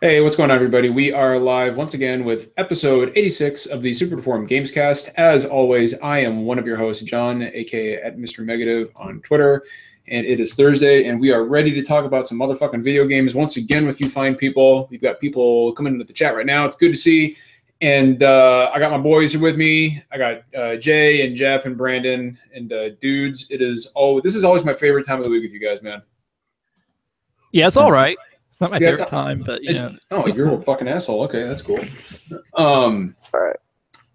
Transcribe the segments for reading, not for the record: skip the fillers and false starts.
Hey, what's going on, everybody? We are live once again with episode 86 of the Super Deformed Gamescast. As always, I am one of your hosts, John, aka at Mr. Negative on Twitter, and it is Thursday, and we are ready to talk about some motherfucking video games once again with you fine people. We've got people coming into the chat right now. It's good to see, and I got my boys here with me. I got Jay and Jeff and Brandon and dudes. This is always my favorite time of the week with you guys, man. Yeah, it's all right. It's not my favorite time, but you know. Oh, you're cool. a fucking asshole. Okay, that's cool. All right.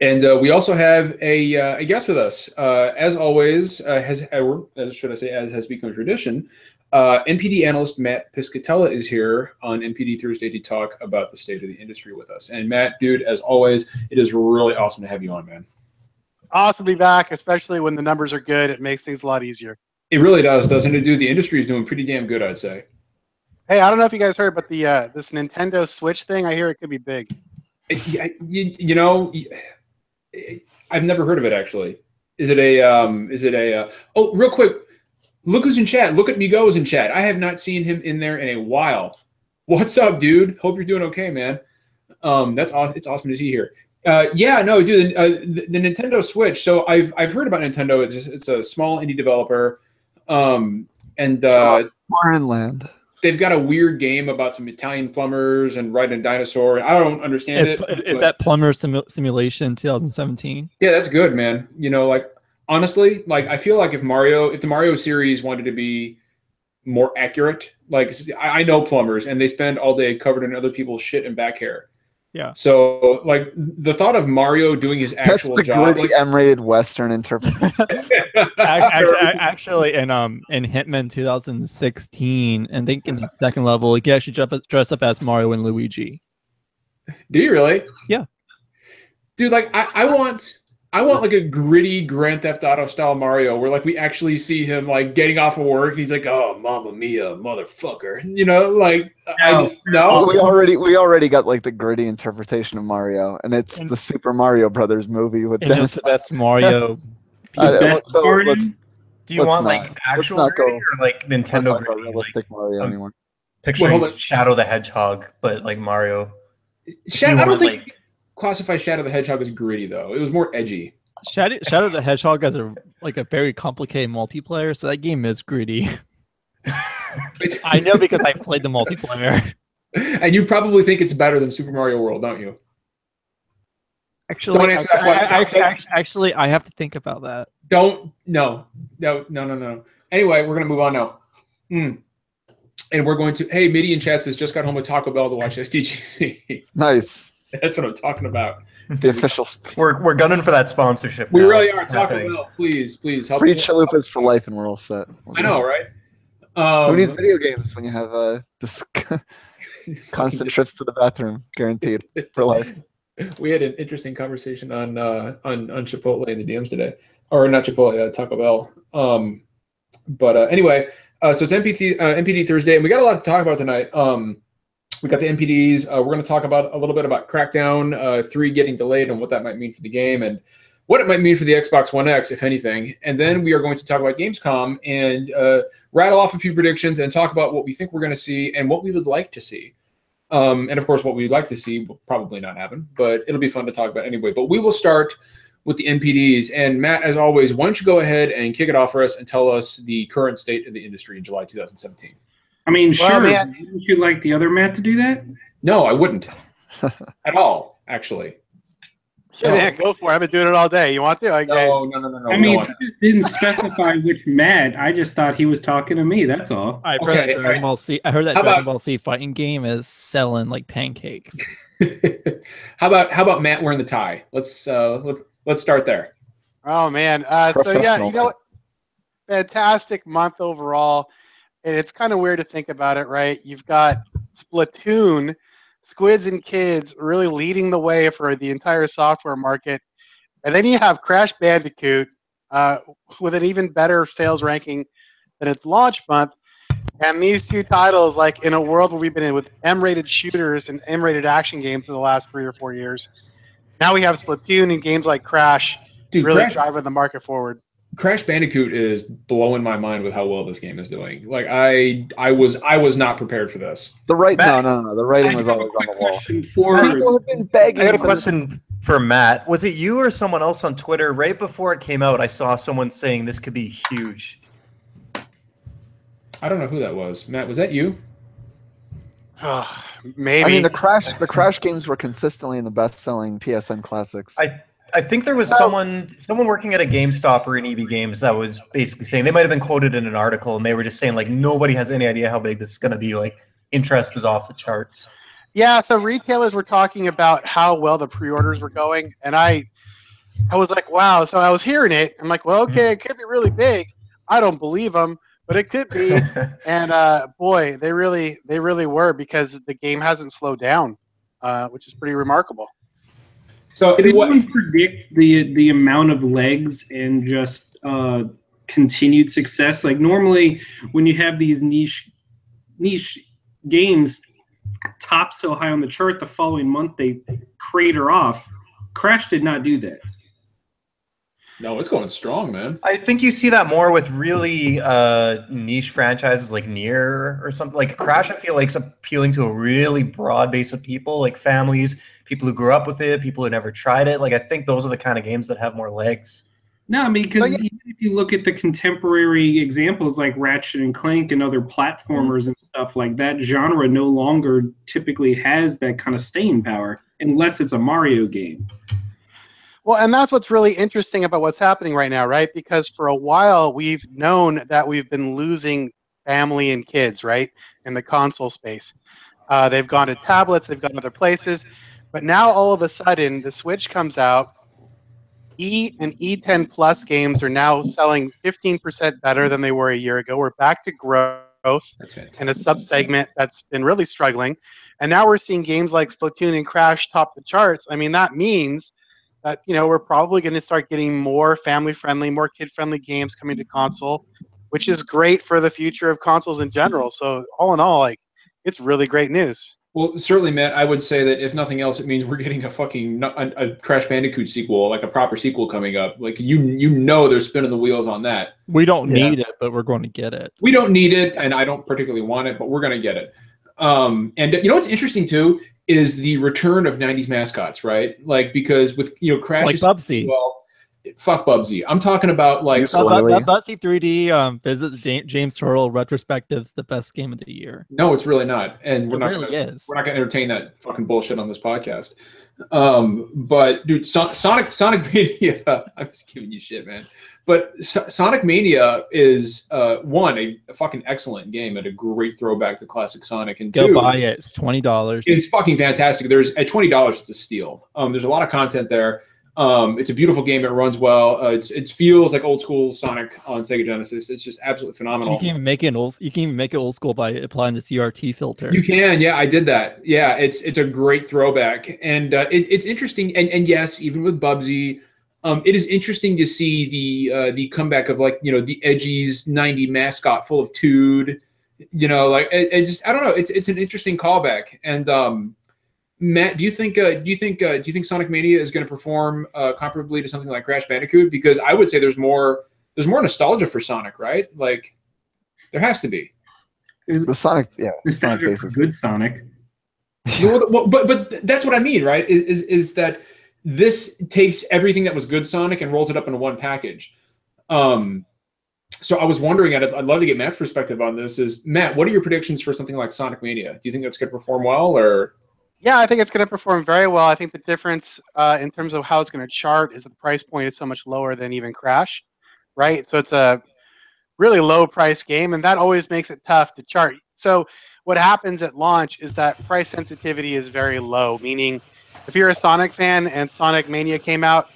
And we also have a guest with us. As always, as has become tradition, NPD analyst Mat Piscatella is here on NPD Thursday to talk about the state of the industry with us. And Matt, dude, as always, it is really awesome to have you on, man. Awesome to be back, especially when the numbers are good. It makes things a lot easier. It really does, doesn't it, dude? The industry is doing pretty damn good, I'd say. Hey, I don't know if you guys heard, but the this Nintendo Switch thing, I hear it could be big. You know, I've never heard of it actually. Is it a oh, real quick, look who's in chat. Look at Migo's in chat. I have not seen him in there in a while. What's up, dude? Hope you're doing okay, man. That's awesome. It's awesome to see you here. Yeah, no, dude, the Nintendo Switch. So I've heard about Nintendo. It's a small indie developer, and Foreign land. They've got a weird game about some Italian plumbers and riding a dinosaur. I don't understand it. Is that Plumber Simulation 2017? Yeah, that's good, man. You know, like, honestly, like, I feel like if the Mario series wanted to be more accurate, like, I know plumbers, and they spend all day covered in other people's shit and back hair. Yeah. So, like, the thought of Mario doing his actual job. That's the gritty M-rated Western interpretation. Actually, in Hitman 2016, and I think in the second level, you can actually dress up as Mario and Luigi. Do you really? Yeah. Dude, like, I want like a gritty Grand Theft Auto style Mario where like we actually see him like getting off of work and he's like, "Oh, Mamma Mia, motherfucker!" You know, like no. We already got like the gritty interpretation of Mario, and it's the Super Mario Brothers movie with Dennis. The best Mario. Do you want like actual gritty or like Nintendo gritty? Realistic Mario anymore? Picturing Shadow the Hedgehog, but like Mario. I don't think classify Shadow the Hedgehog as gritty though. It was more edgy. Shadow the Hedgehog has a very complicated multiplayer, so that game is gritty. I know because I played the multiplayer. And you probably think it's better than Super Mario World, don't you? Actually, actually, I have to think about that. No. Anyway, we're gonna move on now. And we're going to. Hey, Midi in chat says just got home with Taco Bell to watch SDGC. Nice. That's what I'm talking about. The official. We're gunning for that sponsorship. We really are. Taco Bell, please help. Free chalupas for life, and we're all set. I know, right? Who needs video games when you have constant trips to the bathroom guaranteed for life? We had an interesting conversation on Chipotle in the DMs today, or not Chipotle, Taco Bell. But anyway, so it's NPD Thursday, and we got a lot to talk about tonight. We got the NPDs. We're going to talk about a little bit about Crackdown 3 getting delayed and what that might mean for the game and what it might mean for the Xbox One X, if anything. And then we are going to talk about Gamescom and rattle off a few predictions and talk about what we think we're going to see and what we would like to see. And of course, what we'd like to see will probably not happen, but it'll be fun to talk about anyway. But we will start with the NPDs. And Matt, as always, why don't you go ahead and kick it off for us and tell us the current state of the industry in July 2017. I mean, sure. Wouldn't you like the other Matt to do that? No, I wouldn't. At all, actually. Sure, yeah, go for it. I've been doing it all day. You want to? No. I mean, he just didn't specify which Matt. I just thought he was talking to me. That's all. I heard that Dragon Ball Z fighting game is selling like pancakes. How about Matt wearing the tie? Let's start there. Oh man. So yeah, you know what? Fantastic month overall. And it's kind of weird to think about it, right? You've got Splatoon, Squids and Kids really leading the way for the entire software market. And then you have Crash Bandicoot with an even better sales ranking than its launch month. And these two titles, like in a world where we've been in with M-rated shooters and M-rated action games for the last 3 or 4 years, now we have Splatoon and games like Crash really driving the market forward. Crash Bandicoot is blowing my mind with how well this game is doing. Like I was not prepared for this. The writing was always on the wall. People have been begging. I got a question for Matt. Was it you or someone else on Twitter right before it came out? I saw someone saying this could be huge. I don't know who that was. Matt, was that you? Maybe. I mean, the Crash games were consistently in the best-selling PSN classics. I think there was someone working at a GameStop or an EB Games that was basically saying, they might have been quoted in an article, and they were just saying like nobody has any idea how big this is going to be. Like interest is off the charts. Yeah, so retailers were talking about how well the pre-orders were going, and I was like, wow. So I was hearing it. I'm like, well, okay, it could be really big. I don't believe them, but it could be. And boy, they really were, because the game hasn't slowed down, which is pretty remarkable. So did anyone predict the amount of legs and just continued success? Like normally when you have these niche games top so high on the chart, the following month they crater off. Crash did not do that. No, it's going strong, man. I think you see that more with really niche franchises like Nier or something. Like Crash, I feel like, is appealing to a really broad base of people, like families, people who grew up with it, people who never tried it. Like I think those are the kind of games that have more legs. No, I mean, because even if you look at the contemporary examples like Ratchet and Clank and other platformers and stuff like that, genre no longer typically has that kind of staying power unless it's a Mario game. Well, and that's what's really interesting about what's happening right now, right? Because for a while we've known that we've been losing family and kids, right, in the console space. They've gone to tablets, they've gone other places, but now all of a sudden the Switch comes out. E and E10 Plus games are now selling 15% better than they were a year ago. We're back to growth in a sub-segment that's been really struggling. And now we're seeing games like Splatoon and Crash top the charts. I mean, that means that, you know, we're probably going to start getting more family-friendly, more kid-friendly games coming to console, which is great for the future of consoles in general. So all in all, like, it's really great news. Well, certainly, Matt, I would say that if nothing else, it means we're getting a Crash Bandicoot sequel, like a proper sequel coming up. Like you know, they're spinning the wheels on that. We don't need it, but we're going to get it. We don't need it, and I don't particularly want it, but we're going to get it. And you know what's interesting too is the return of '90s mascots, right? Like because with Crash, like Bubsy. Well, fuck Bubsy. I'm talking about like Bubsy 3D visit the James Turrell retrospective's the best game of the year. No, it's really not, and we're not going to entertain that fucking bullshit on this podcast. But dude, Sonic Mania, I'm just giving you shit, man. But Sonic Mania is one, a fucking excellent game and a great throwback to classic Sonic, and go buy it. It's $20. It's fucking fantastic. There's at $20, it's a steal. There's a lot of content there. It's a beautiful game. It runs well. It feels like old school Sonic on Sega Genesis. It's just absolutely phenomenal. You can even make it old school by applying the CRT filter. You can, yeah, I did that. Yeah, it's a great throwback, and it's interesting. And yes, even with Bubsy, it is interesting to see the comeback of like the Edgy's '90s mascot full of Tood. Like it just I don't know. It's an interesting callback. And Matt, do you think Sonic Mania is going to perform comparably to something like Crash Bandicoot? Because I would say there's more nostalgia for Sonic, right? Like there has to be. The Sonic, yeah, nostalgia for good Sonic. But that's what I mean, right? Is that this takes everything that was good Sonic and rolls it up into one package. So I was wondering, I'd love to get Matt's perspective on this. Is Matt, what are your predictions for something like Sonic Mania? Do you think that's going to perform well, or? Yeah, I think it's going to perform very well. I think the difference in terms of how it's going to chart is that the price point is so much lower than even Crash, right? So it's a really low price game, and that always makes it tough to chart. So what happens at launch is that price sensitivity is very low, meaning if you're a Sonic fan and Sonic Mania came out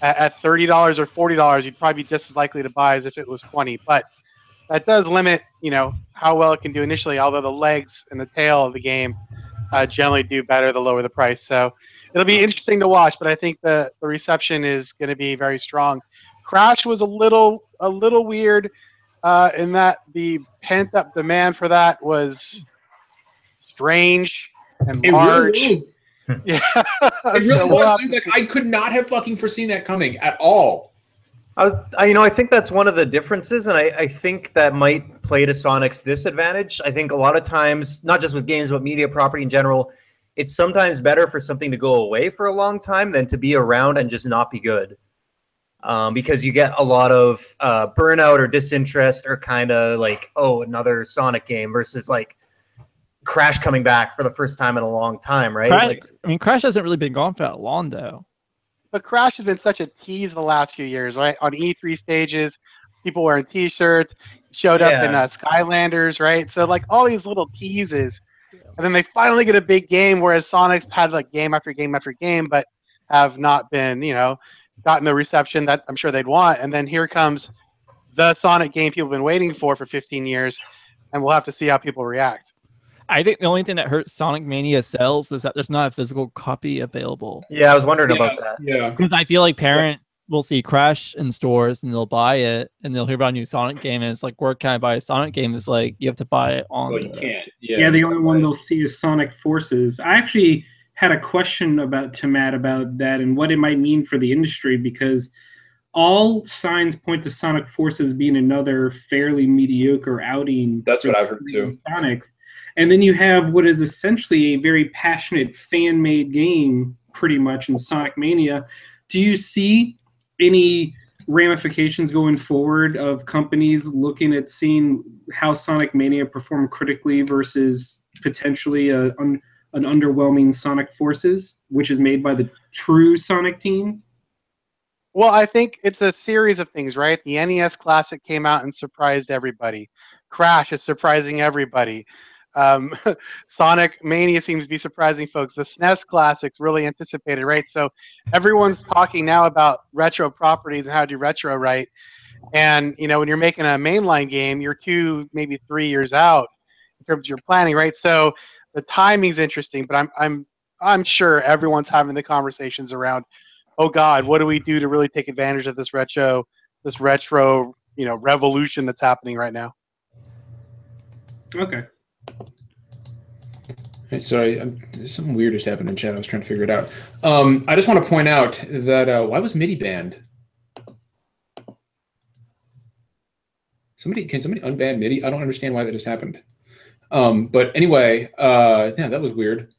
at $30 or $40, you'd probably be just as likely to buy as if it was $20. But that does limit, how well it can do initially, although the legs and the tail of the game generally do better the lower the price. So it'll be interesting to watch, but I think the reception is going to be very strong. Crash was a little weird in that the pent up demand for that was strange and large. Really is. Yeah, it really was. Like, I could not have fucking foreseen that coming at all. I think that's one of the differences, and I think that might play to Sonic's disadvantage. I think a lot of times, not just with games, but media property in general, it's sometimes better for something to go away for a long time than to be around and just not be good. Because you get a lot of burnout or disinterest, or kind of like, oh, another Sonic game, versus like Crash coming back for the first time in a long time, right? Crash hasn't really been gone for that long, though. But Crash has been such a tease the last few years, right? On E3 stages, people wearing T-shirts, showed up in Skylanders, right? So like all these little teases, and then they finally get a big game. Whereas Sonic's had like game after game after game, but have not been, gotten the reception that I'm sure they'd want. And then here comes the Sonic game people have been waiting for 15 years, and we'll have to see how people react. I think the only thing that hurts Sonic Mania sales is that there's not a physical copy available. Yeah, I was wondering about that. Yeah, because I feel like parents will see Crash in stores and they'll buy it, and they'll hear about a new Sonic game, and it's like, where can I buy a Sonic game? It's like, you have to buy it on. Well, you can't. Yeah, the only one they'll see is Sonic Forces. I actually had a question to Matt about that and what it might mean for the industry, because all signs point to Sonic Forces being another fairly mediocre outing. That's what I've heard too. Sonics. And then you have what is essentially a very passionate fan-made game, pretty much, in Sonic Mania. Do you see any ramifications going forward of companies looking at seeing how Sonic Mania performed critically versus potentially an underwhelming Sonic Forces, which is made by the true Sonic team? Well, I think it's a series of things, right? The NES Classic came out and surprised everybody. Crash is surprising everybody. Sonic Mania seems to be surprising folks. The SNES Classic's really anticipated, right? So everyone's talking now about retro properties and how to do retro right. And, when you're making a mainline game, you're 2, maybe 3 years out in terms of your planning, right? So the timing's interesting, but I'm sure everyone's having the conversations around, oh God, what do we do to really take advantage of this retro, revolution that's happening right now? Okay. Hey, sorry, something weird just happened in chat. I was trying to figure it out. I just want to point out that why was MIDI banned? Can somebody unban MIDI? I don't understand why that just happened. But anyway, yeah, that was weird.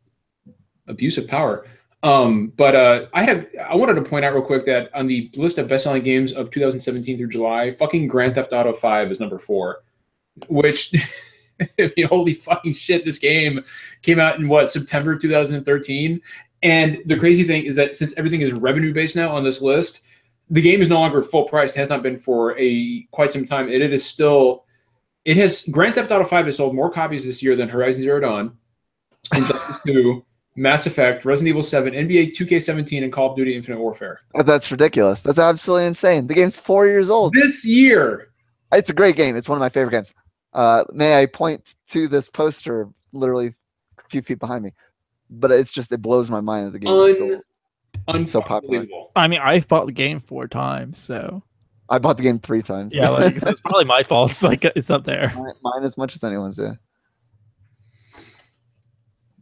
Abuse of power. But I wanted to point out real quick that on the list of best-selling games of 2017 through July, fucking Grand Theft Auto 5 is number 4, which. I mean, holy fucking shit, this game came out in September 2013. And the crazy thing is that since everything is revenue based now on this list, the game is no longer full priced. It has not been for quite some time. Grand Theft Auto 5 has sold more copies this year than Horizon Zero Dawn, Injustice 2, Mass Effect, Resident Evil 7, NBA 2K17, and Call of Duty Infinite Warfare. That's ridiculous. That's absolutely insane. The game's 4 years old. This year! It's a great game. It's one of my favorite games. May I point to this poster literally a few feet behind me? But it blows my mind that the game is so popular. I mean, I've bought the game 4 times, so. I bought the game 3 times. Yeah, so it's probably my fault. It's up there. Mine as much as anyone's, yeah.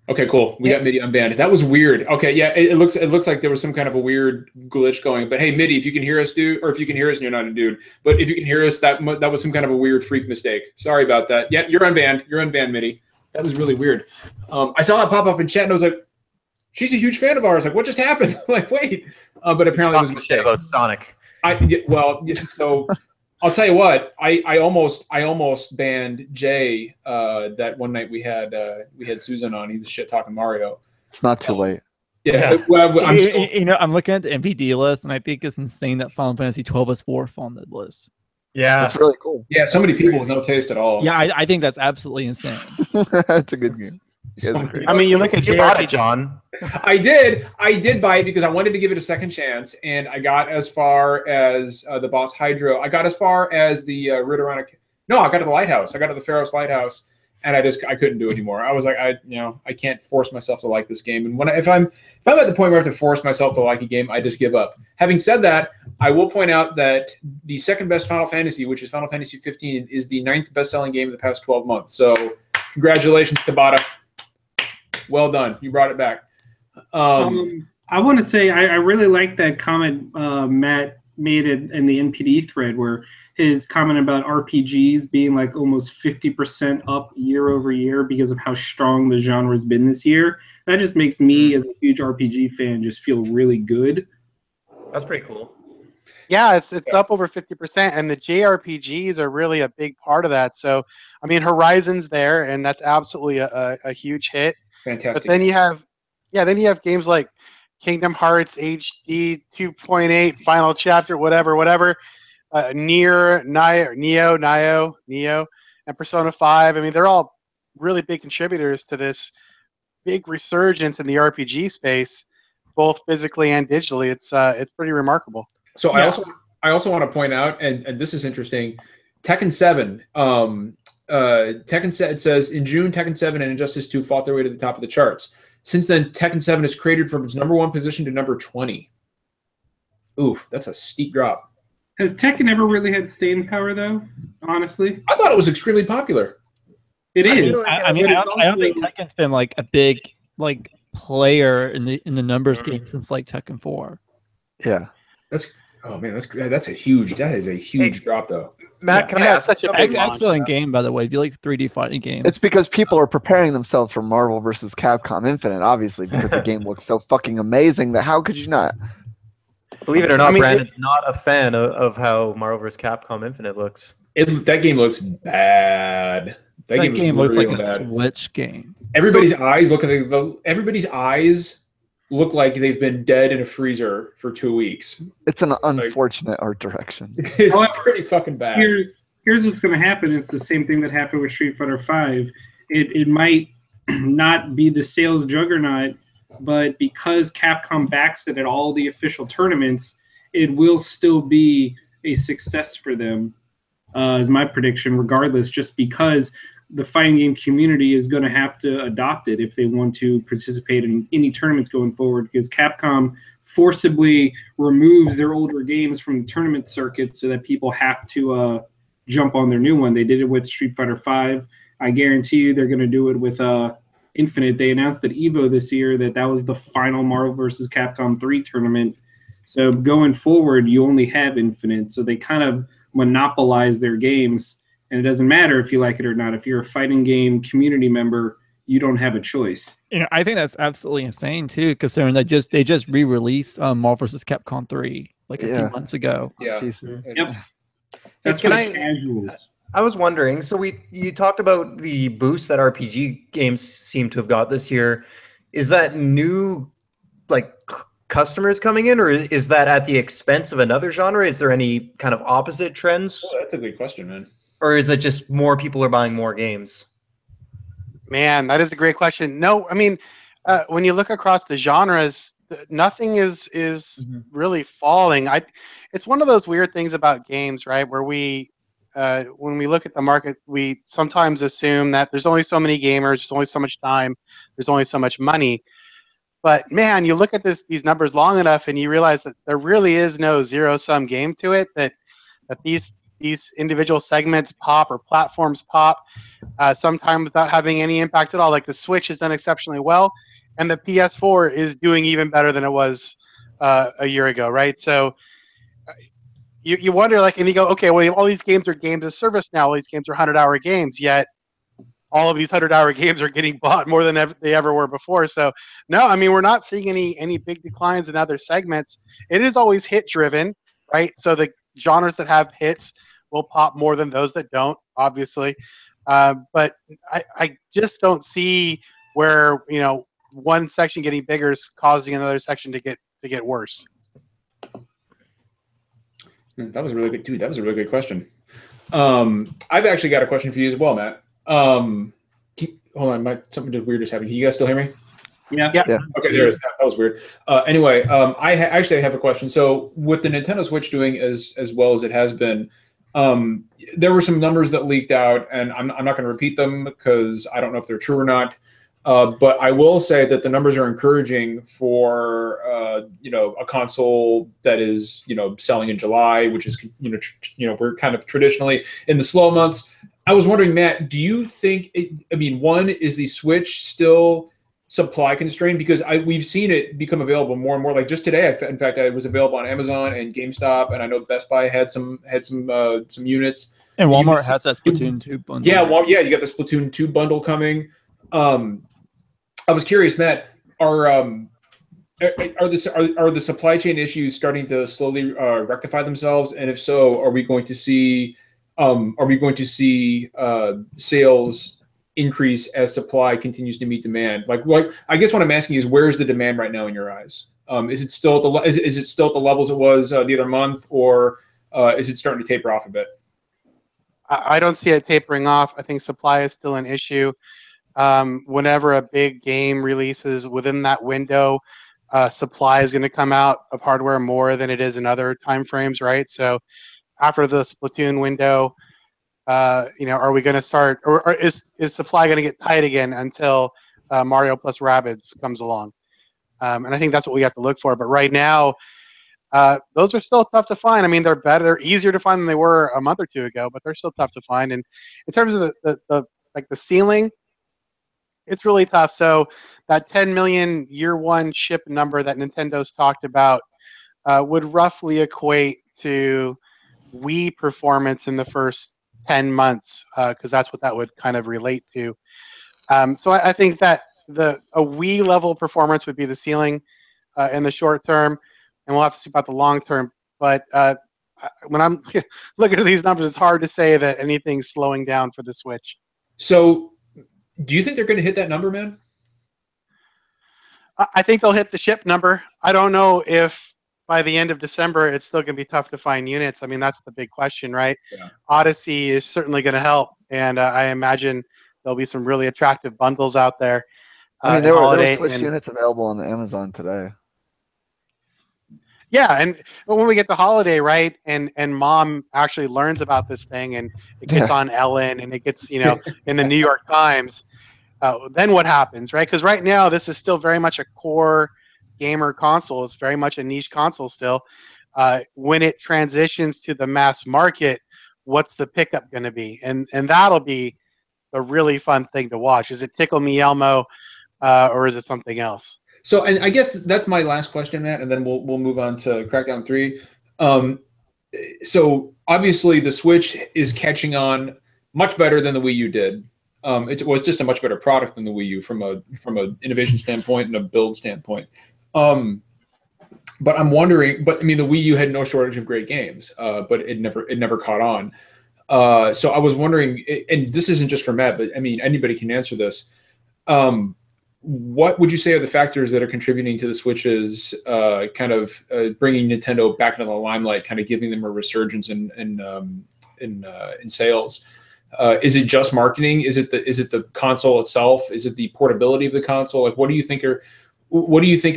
Okay, cool. We got MIDI unbanned. That was weird. Okay, yeah, it looks like there was some kind of a weird glitch going. But hey, MIDI, if you can hear us, dude, or if you can hear us and you're not a dude, but if you can hear us, that was some kind of a weird freak mistake. Sorry about that. Yeah, you're unbanned. You're unbanned, MIDI. That was really weird. I saw that pop up in chat and I was like, she's a huge fan of ours. Like, what just happened? Like, wait. But apparently it was a mistake. About Sonic. So I'll tell you what. I almost banned Jay that one night we had Susan on. He was shit talking Mario. It's not too late. Yeah. Well, I'm looking at the MPD list, and I think it's insane that Final Fantasy 12 is 4th on the list. Yeah, that's really cool. Yeah, so many people with no taste at all. Yeah, I think that's absolutely insane. It's a good game. I mean, you look at you bought it, John. I did buy it because I wanted to give it a second chance, and I got as far as the boss Hydro. I got as far as the Ridorana. No, I got to the lighthouse. I got to the Pharos lighthouse, and I couldn't do it anymore. I was like, I can't force myself to like this game. And if I'm at the point where I have to force myself to like a game, I just give up. Having said that, I will point out that the second best Final Fantasy, which is Final Fantasy 15, is the 9th best-selling game of the past 12 months. So, congratulations, Tabata. Well done. You brought it back. I want to say I really like that comment, Matt, made it in the NPD thread, where his comment about RPGs being like almost 50% up year over year because of how strong the genre has been this year. That just makes me, as a huge RPG fan, just feel really good. That's pretty cool. Yeah, it's up over 50%, and the JRPGs are really a big part of that. So, I mean, Horizon's there, and that's absolutely a huge hit. Fantastic. But then you have games like Kingdom Hearts HD 2.8 Final Chapter, whatever. Neo, and Persona 5. I mean, they're all really big contributors to this big resurgence in the RPG space, both physically and digitally. It's pretty remarkable. So yeah. I also want to point out, and this is interesting, Tekken 7. Tekken 7, it says in June, Tekken 7 and Injustice 2 fought their way to the top of the charts. Since then, Tekken 7 has cratered from its #1 position to number 20. Oof, that's a steep drop. Has Tekken ever really had staying power, though? Honestly, I thought it was extremely popular. It is. I don't think Tekken's been like a big player in the numbers game since like Tekken 4. Yeah, that's a huge drop though. Matt, can I ask such a big excellent game, by the way? If you like 3D fighting games, it's because people are preparing themselves for Marvel versus Capcom Infinite, obviously, because the game looks so fucking amazing that how could you not? Believe it or not, Brandon's not a fan of how Marvel vs. Capcom Infinite looks. That game looks bad. That game looks like a Switch game. Everybody's eyes look like they've been dead in a freezer for 2 weeks. It's an unfortunate art direction. It's pretty fucking bad. Here's what's going to happen. It's the same thing that happened with Street Fighter V. It might not be the sales juggernaut, but because Capcom backs it at all the official tournaments, it will still be a success for them, is my prediction, regardless, just because the fighting game community is going to have to adopt it if they want to participate in any tournaments going forward, because Capcom forcibly removes their older games from the tournament circuit so that people have to jump on their new one. They did it with Street Fighter V. I guarantee you they're going to do it with Infinite. They announced at EVO this year that was the final Marvel vs. Capcom 3 tournament. So going forward, you only have Infinite. So they kind of monopolize their games. And it doesn't matter if you like it or not. If you're a fighting game community member, you don't have a choice. I think that's absolutely insane too, considering they just re-released Marvel vs. Capcom 3 like a few months ago. Yeah. Yep. That's for the casuals. I was wondering, so you talked about the boost that RPG games seem to have got this year. Is that new customers coming in, or is that at the expense of another genre? Is there any kind of opposite trends? Oh, that's a good question, man. Or is it just more people are buying more games? Man, that is a great question. No, I mean, when you look across the genres, nothing is really falling. It's one of those weird things about games, right? Where when we look at the market, we sometimes assume that there's only so many gamers, there's only so much time, there's only so much money. But man, you look at these numbers long enough, and you realize that there really is no zero-sum game to it. That these individual segments pop or platforms pop, sometimes without having any impact at all. Like the Switch has done exceptionally well, and the PS4 is doing even better than it was a year ago, right? So you wonder, and you go, okay, well, all these games are games of service now. All these games are 100-hour games, yet all of these 100-hour games are getting bought more than they ever were before. So no, I mean, we're not seeing any big declines in other segments. It is always hit-driven, right? So the genres that have hits will pop more than those that don't, obviously. But I just don't see where one section getting bigger is causing another section to get worse. That was a really good, dude. That was a really good question. I've actually got a question for you as well, Matt. Hold on, something weird is happening. Can you guys still hear me? Yeah. Okay, there it is. That was weird. Anyway, I actually have a question. So with the Nintendo Switch doing as well as it has been, there were some numbers that leaked out, and I'm not going to repeat them because I don't know if they're true or not. But I will say that the numbers are encouraging for a console that is selling in July, which is we're kind of traditionally in the slow months. I was wondering, Matt, do you think? One, is the Switch still supply constrained? Because we've seen it become available more and more. Like just today, in fact, it was available on Amazon and GameStop, and I know Best Buy had some units. And Walmart has that Splatoon 2 bundle. Yeah, well, yeah, you got the Splatoon 2 bundle coming. I was curious, Matt, are the supply chain issues starting to slowly rectify themselves? And if so, are we going to see sales increase as supply continues to meet demand? Like I guess what I'm asking is, where is the demand right now in your eyes? Is it still at the levels it was the other month, or is it starting to taper off a bit? I don't see it tapering off. I think supply is still an issue. Whenever a big game releases within that window, supply is going to come out of hardware more than it is in other time frames, right? So after the Splatoon window, are we going to start, or is supply going to get tight again until Mario plus Rabbids comes along? And I think that's what we have to look for. But right now, those are still tough to find. I mean, they're better, they're easier to find than they were a month or two ago, but they're still tough to find. And in terms of the ceiling, it's really tough. So that 10 million year one ship number that Nintendo's talked about would roughly equate to Wii performance in the first 10 months, because that's what that would kind of relate to. So I think that a Wii level performance would be the ceiling in the short term, and we'll have to see about the long term. But when I'm looking at these numbers, it's hard to say that anything's slowing down for the Switch. So do you think they're going to hit that number, man? I think they'll hit the ship number. I don't know if by the end of December it's still going to be tough to find units. I mean, that's the big question, right? Yeah. Odyssey is certainly going to help, and I imagine there'll be some really attractive bundles out there. I mean, there were Switch units available on Amazon today. Yeah, but when we get to holiday, right, and Mom actually learns about this thing, and it gets on Ellen, and it gets in the New York Times, then what happens, right? Because right now this is still very much a core gamer console. It's very much a niche console still. When it transitions to the mass market, what's the pickup going to be? And that'll be a really fun thing to watch. Is it Tickle Me Elmo, or is it something else? So, and I guess that's my last question, Matt, and then we'll move on to Crackdown 3. So obviously the Switch is catching on much better than the Wii U did. It was just a much better product than the Wii U from a innovation standpoint and a build standpoint. But I'm wondering, I mean, the Wii U had no shortage of great games, but it never caught on. So I was wondering, and this isn't just for Matt, but I mean, anybody can answer this. What would you say are the factors that are contributing to the Switch's kind of bringing Nintendo back into the limelight, kind of giving them a resurgence in sales? Is it just marketing? Is it the console itself? Is it the portability of the console? Like, what do you think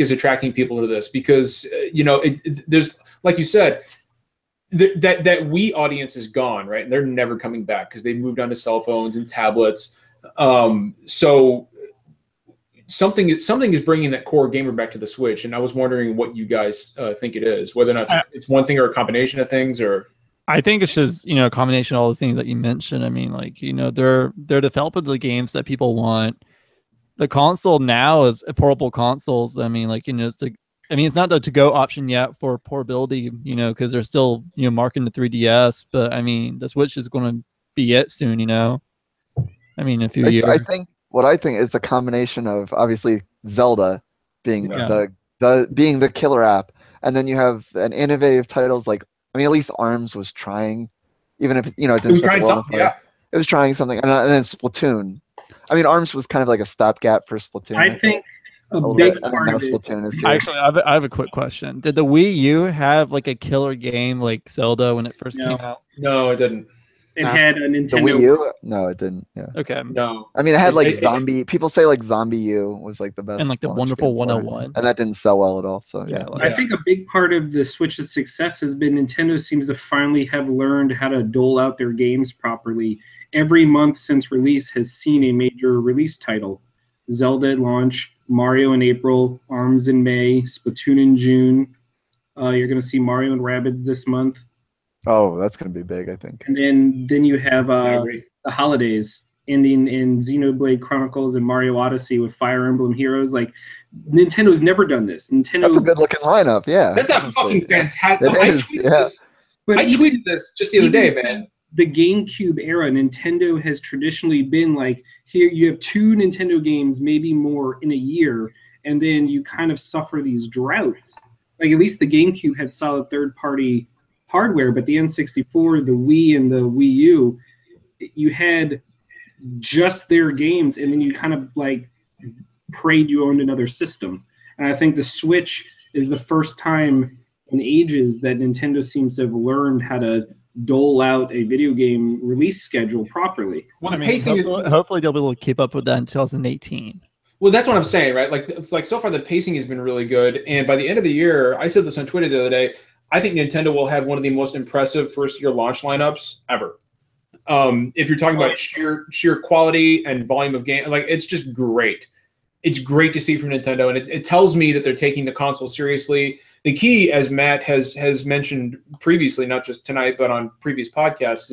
is attracting people to this? Because there's, like you said, that Wii audience is gone, right? And they're never coming back because they moved on to cell phones and tablets. So something is bringing that core gamer back to the Switch, and I was wondering what you guys think it is, whether or not it's one thing or a combination of things, or. I think it's just a combination of all the things that you mentioned. I mean, like they're developing the games that people want. The console now is a portable consoles. I mean, like it's not the to-go option yet for portability, because they're still marketing the 3DS. But I mean, the Switch is going to be it soon. I mean, a few years. I think what I think is a combination of obviously Zelda being the killer app, and then you have an innovative titles like, I mean, at least ARMS was trying, even if it didn't. It was trying something. Yeah, it was trying something, and then Splatoon. I mean, ARMS was kind of like a stopgap for Splatoon. I think a big part of Splatoon is actually. I have a quick question. Did the Wii U have like a killer game like Zelda when it first came out? No, it didn't. It had a Nintendo. The Wii U? No, it didn't. Yeah. Okay. No. I mean, it had like Zombie. People say like Zombie U was like the best. And like the Wonderful 101. And that didn't sell well at all. So yeah. I think a big part of the Switch's success has been Nintendo seems to finally have learned how to dole out their games properly. Every month since release has seen a major release title. Zelda at launch, Mario in April, ARMS in May, Splatoon in June. You're going to see Mario and Rabbids this month. Oh, that's going to be big, I think. And then you have the holidays. ending in Xenoblade Chronicles and Mario Odyssey with Fire Emblem Heroes. Like, Nintendo's never done this. Nintendo. That's a good looking lineup. Yeah, That's a fucking fantastic. It is, yeah. I tweeted this just the other day, man. The GameCube era, Nintendo has traditionally been like, here you have 2 Nintendo games, maybe more in a year, and then you kind of suffer these droughts. Like, at least the GameCube had solid third-party hardware, but the N64, the Wii, and the Wii U, you had just their games, and then you kind of like prayed you owned another system. And I think the Switch is the first time in ages that Nintendo seems to have learned how to dole out a video game release schedule properly. Well, the pacing hopefully they'll be able to keep up with that in 2018. Well, that's what I'm saying, right? Like, it's like so far the pacing has been really good, and by the end of the year, I said this on Twitter the other day, I think Nintendo will have one of the most impressive first-year launch lineups ever. If you're talking about sheer quality and volume of game, like, it's just great. It's great to see from Nintendo, and it tells me that they're taking the console seriously. The key, as Matt has mentioned previously, not just tonight but on previous podcasts,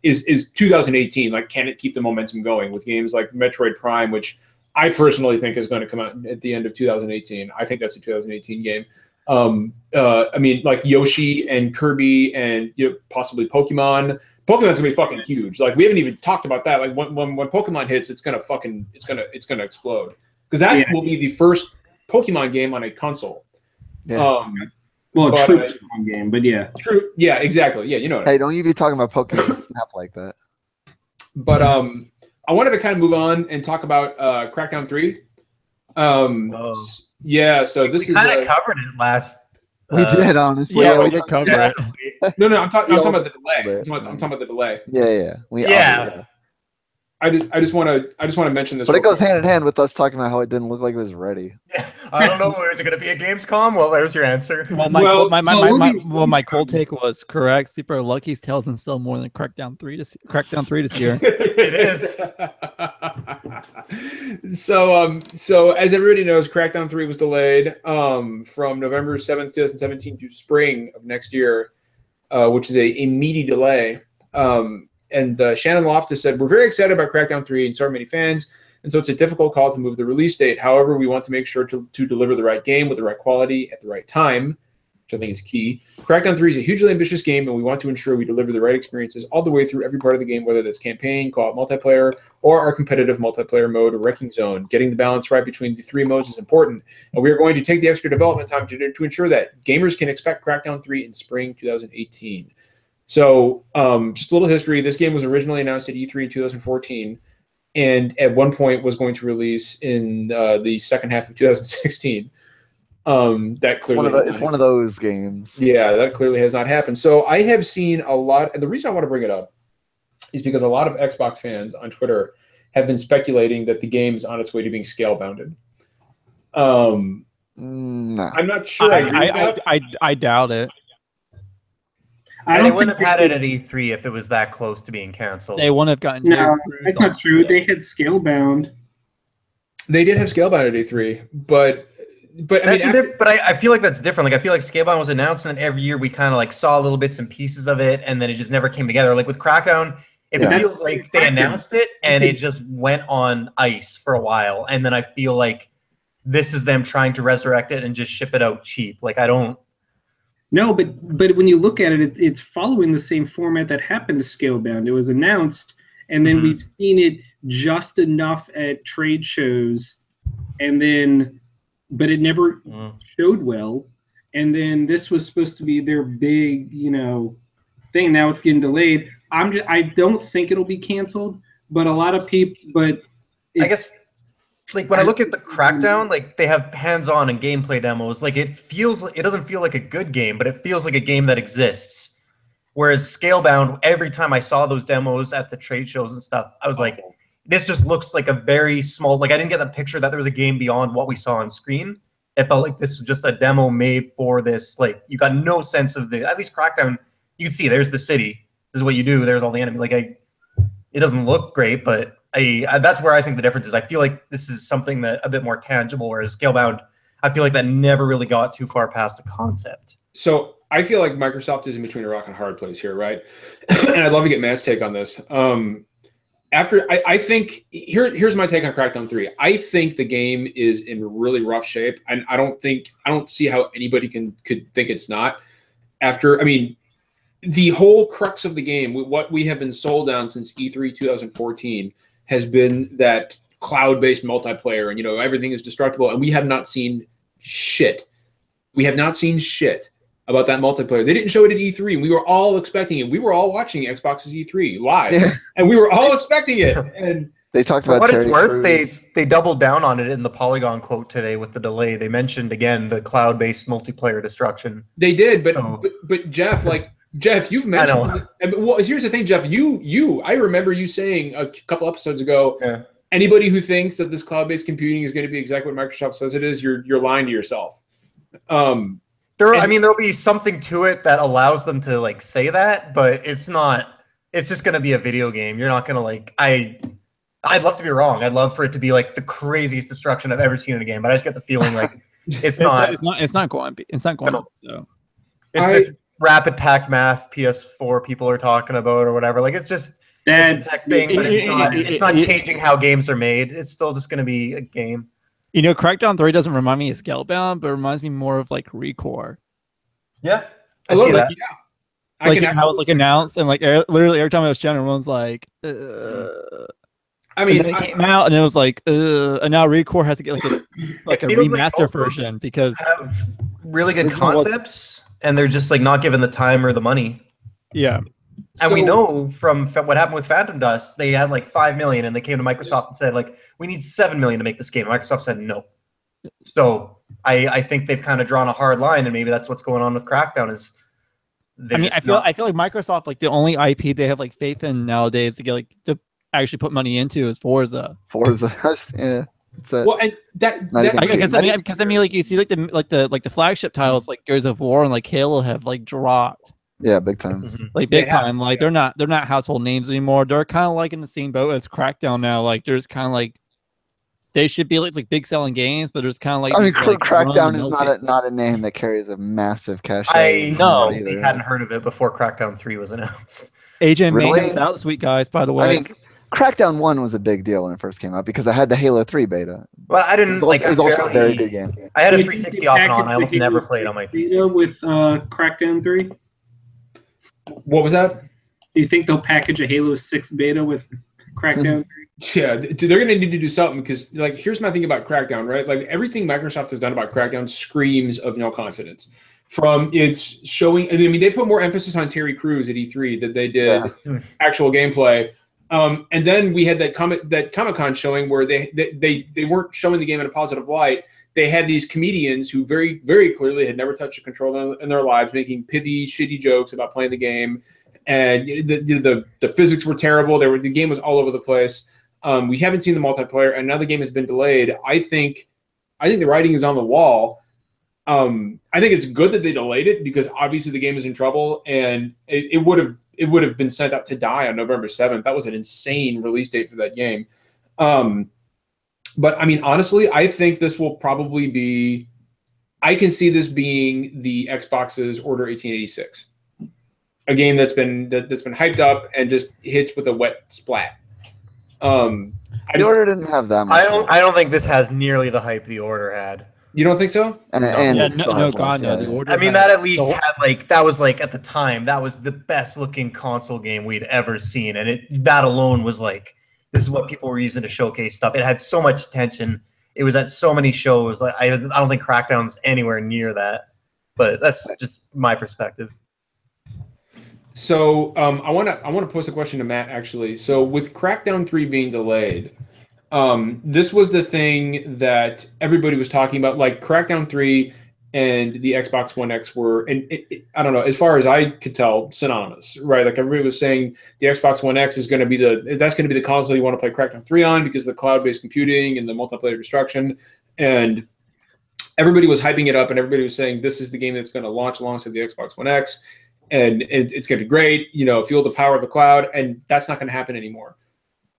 is 2018. Like, can it keep the momentum going with games like Metroid Prime, which I personally think is going to come out at the end of 2018. I think that's a 2018 game. I mean, like Yoshi and Kirby and possibly Pokemon. Pokemon's gonna be fucking huge. Like, we haven't even talked about that. Like, when Pokemon hits, it's gonna explode, because that will be the first Pokemon game on a console. Yeah. Well, a true Pokemon game, but yeah. True. Yeah, exactly. Yeah, you know what Hey, don't you be talking about Pokemon Snap like that. But I wanted to kind of move on and talk about Crackdown 3. Yeah, so this is kind of covered it last. We did, honestly. Yeah, we did cover it. No, I'm talking about the delay. I'm talking about the delay. Yeah. I just want to mention this. But it goes hand in hand with us talking about how it didn't look like it was ready. I don't know. Is it going to be a Gamescom? Well, there's your answer. Well, my cold take was correct. Super Lucky's Tales and still more than Crackdown 3 this year. It is. So as everybody knows, Crackdown 3 was delayed from November 7th, 2017 to spring of next year, which is a meaty delay. And Shannon Loftus said, "We're very excited about Crackdown 3 and so are many fans, and so it's a difficult call to move the release date. However, we want to make sure to deliver the right game with the right quality at the right time," which I think is key. Crackdown 3 is a hugely ambitious game, and we want to ensure we deliver the right experiences all the way through every part of the game, whether that's campaign, co-op multiplayer, or our competitive multiplayer mode or Wrecking Zone. Getting the balance right between the 3 modes is important, and we are going to take the extra development time to ensure that gamers can expect Crackdown 3 in spring 2018. So just a little history. This game was originally announced at E3 in 2014, and at one point was going to release in the second half of 2016. That clearly it's one of those games. Yeah, that clearly has not happened. So I have seen a lot, and the reason I want to bring it up is because a lot of Xbox fans on Twitter have been speculating that the game is on its way to being scale-bounded. No. I'm not sure. I doubt it. They wouldn't have had it at E3 if it was that close to being canceled. They wouldn't have gotten. No, that's not true. They had Scalebound. They did have Scalebound at E3, but I mean, I feel like that's different. Like, I feel like Scalebound was announced, and then every year we kind of like saw little bits and pieces of it, and then it just never came together. Like with Crackdown, it feels like they announced it and it just went on ice for a while, and then I feel like this is them trying to resurrect it and just ship it out cheap. Like, I don't. No, but when you look at it, it's following the same format that happened to Scalebound. It was announced, and then we've seen it just enough at trade shows, and then, but it never showed well. And then this was supposed to be their big, thing. Now it's getting delayed. I don't think it'll be canceled, but a lot of people. But I guess. Like when I look at the Crackdown, like they have hands-on and gameplay demos. Like it doesn't feel like a good game, but it feels like a game that exists. Whereas Scalebound, every time I saw those demos at the trade shows and stuff, I was like, this just looks like a very small. Like I didn't get the picture that there was a game beyond what we saw on screen. It felt like this was just a demo made for this. Like you got no sense of at least Crackdown. You can see there's the city. This is what you do. There's all the enemy. Like it doesn't look great, but. That's where I think the difference is. I feel like this is something that a bit more tangible, whereas Scalebound, I feel like that never really got too far past the concept. So I feel like Microsoft is in between a rock and a hard place here, right? And I'd love to get Matt's take on this. I think here's my take on Crackdown 3. I think the game is in really rough shape, and I don't see how anybody could think it's not. The whole crux of the game, what we have been sold on since E3 2014, has been that cloud-based multiplayer, and everything is destructible, and we have not seen shit. We have not seen shit about that multiplayer. They didn't show it at E3, and we were all expecting it. We were all watching Xbox's E3 live, and we were all expecting it. And they talked about what it's worth. They doubled down on it in the Polygon quote today with the delay. They mentioned again the cloud-based multiplayer destruction. They did, but Jeff, Jeff, you've mentioned. Well, here's the thing, Jeff. I remember you saying a couple episodes ago. Anybody who thinks that this cloud-based computing is going to be exactly what Microsoft says it is, you're lying to yourself. There'll be something to it that allows them to say that, but it's not. It's just going to be a video game. You're not going to I'd love to be wrong. I'd love for it to be the craziest destruction I've ever seen in a game, but I just get the feeling it's not. It's not going to be. It's not going to. No. It's this rapid packed math PS4 people are talking about or whatever. It's just it's a tech thing, but it's not changing how games are made. It's still just going to be a game. Crackdown 3 doesn't remind me of Scalebound, but it reminds me more of Recore. Yeah, I see that. Yeah. How it was announced, and literally every time I was shouting, everyone's like, I mean, it came out, and it was and now Recore has to get a remaster version because have really good concepts, and they're just not given the time or the money. Yeah. And we know from what happened with Phantom Dust, they had $5 million, and they came to Microsoft and said we need $7 million to make this game. Microsoft said no. So I think they've kind of drawn a hard line, and maybe that's what's going on with Crackdown. I feel like Microsoft the only IP they have faith in nowadays to get to actually put money into is Forza. Yeah. Well, and because you see the flagship titles like Gears of War and Halo have dropped. Yeah, big time. Big time. They're not household names anymore. They're kind of in the same boat as Crackdown now. There's kind of they should be big selling games, but there's kind of Crackdown is not a name that carries a massive cash. I hadn't heard of it before Crackdown 3 was announced. Agent Maintenance out this week, guys. By the way, Crackdown 1 was a big deal when it first came out because I had the Halo 3 beta. But I didn't It was also a very good game. I had a 360 off and on. I almost never played on my 360. With Crackdown 3. What was that? Do you think they'll package a Halo 6 beta with Crackdown 3? Yeah, they're going to need to do something because, here's my thing about Crackdown, right? Everything Microsoft has done about Crackdown screams of no confidence. From its showing, they put more emphasis on Terry Crews at E3 than they did actual gameplay. And then we had that Comic-Con showing where they weren't showing the game in a positive light. They had these comedians who very, very clearly had never touched a controller in their lives, making pithy, shitty jokes about playing the game, and the physics were terrible. The game was all over the place. We haven't seen the multiplayer, and now the game has been delayed. I think the writing is on the wall. I think it's good that they delayed it because obviously the game is in trouble, and it would have been sent out to die on November 7th. That was an insane release date for that game. But honestly, I think this will probably be. I can see this being the Xbox's Order 1886, a game that's been hyped up and just hits with a wet splat. The Order didn't have that much. I don't think this has nearly the hype the Order had. You don't think so? The Order. That at least had that was at the time that was the best looking console game we'd ever seen, and that alone was this is what people were using to showcase stuff. It had so much attention. It was at so many shows. I don't think Crackdown's anywhere near that, but that's just my perspective. So I want to pose a question to Matt actually. So with Crackdown 3 being delayed, this was the thing that everybody was talking about. Crackdown 3 and the Xbox One X were, and I don't know, as far as I could tell, synonymous, right? Everybody was saying the Xbox One X is going to be the console you want to play Crackdown 3 on because of the cloud-based computing and the multiplayer destruction, and everybody was hyping it up, and everybody was saying this is the game that's going to launch alongside the Xbox One X, and it's going to be great, feel the power of the cloud, and that's not going to happen anymore.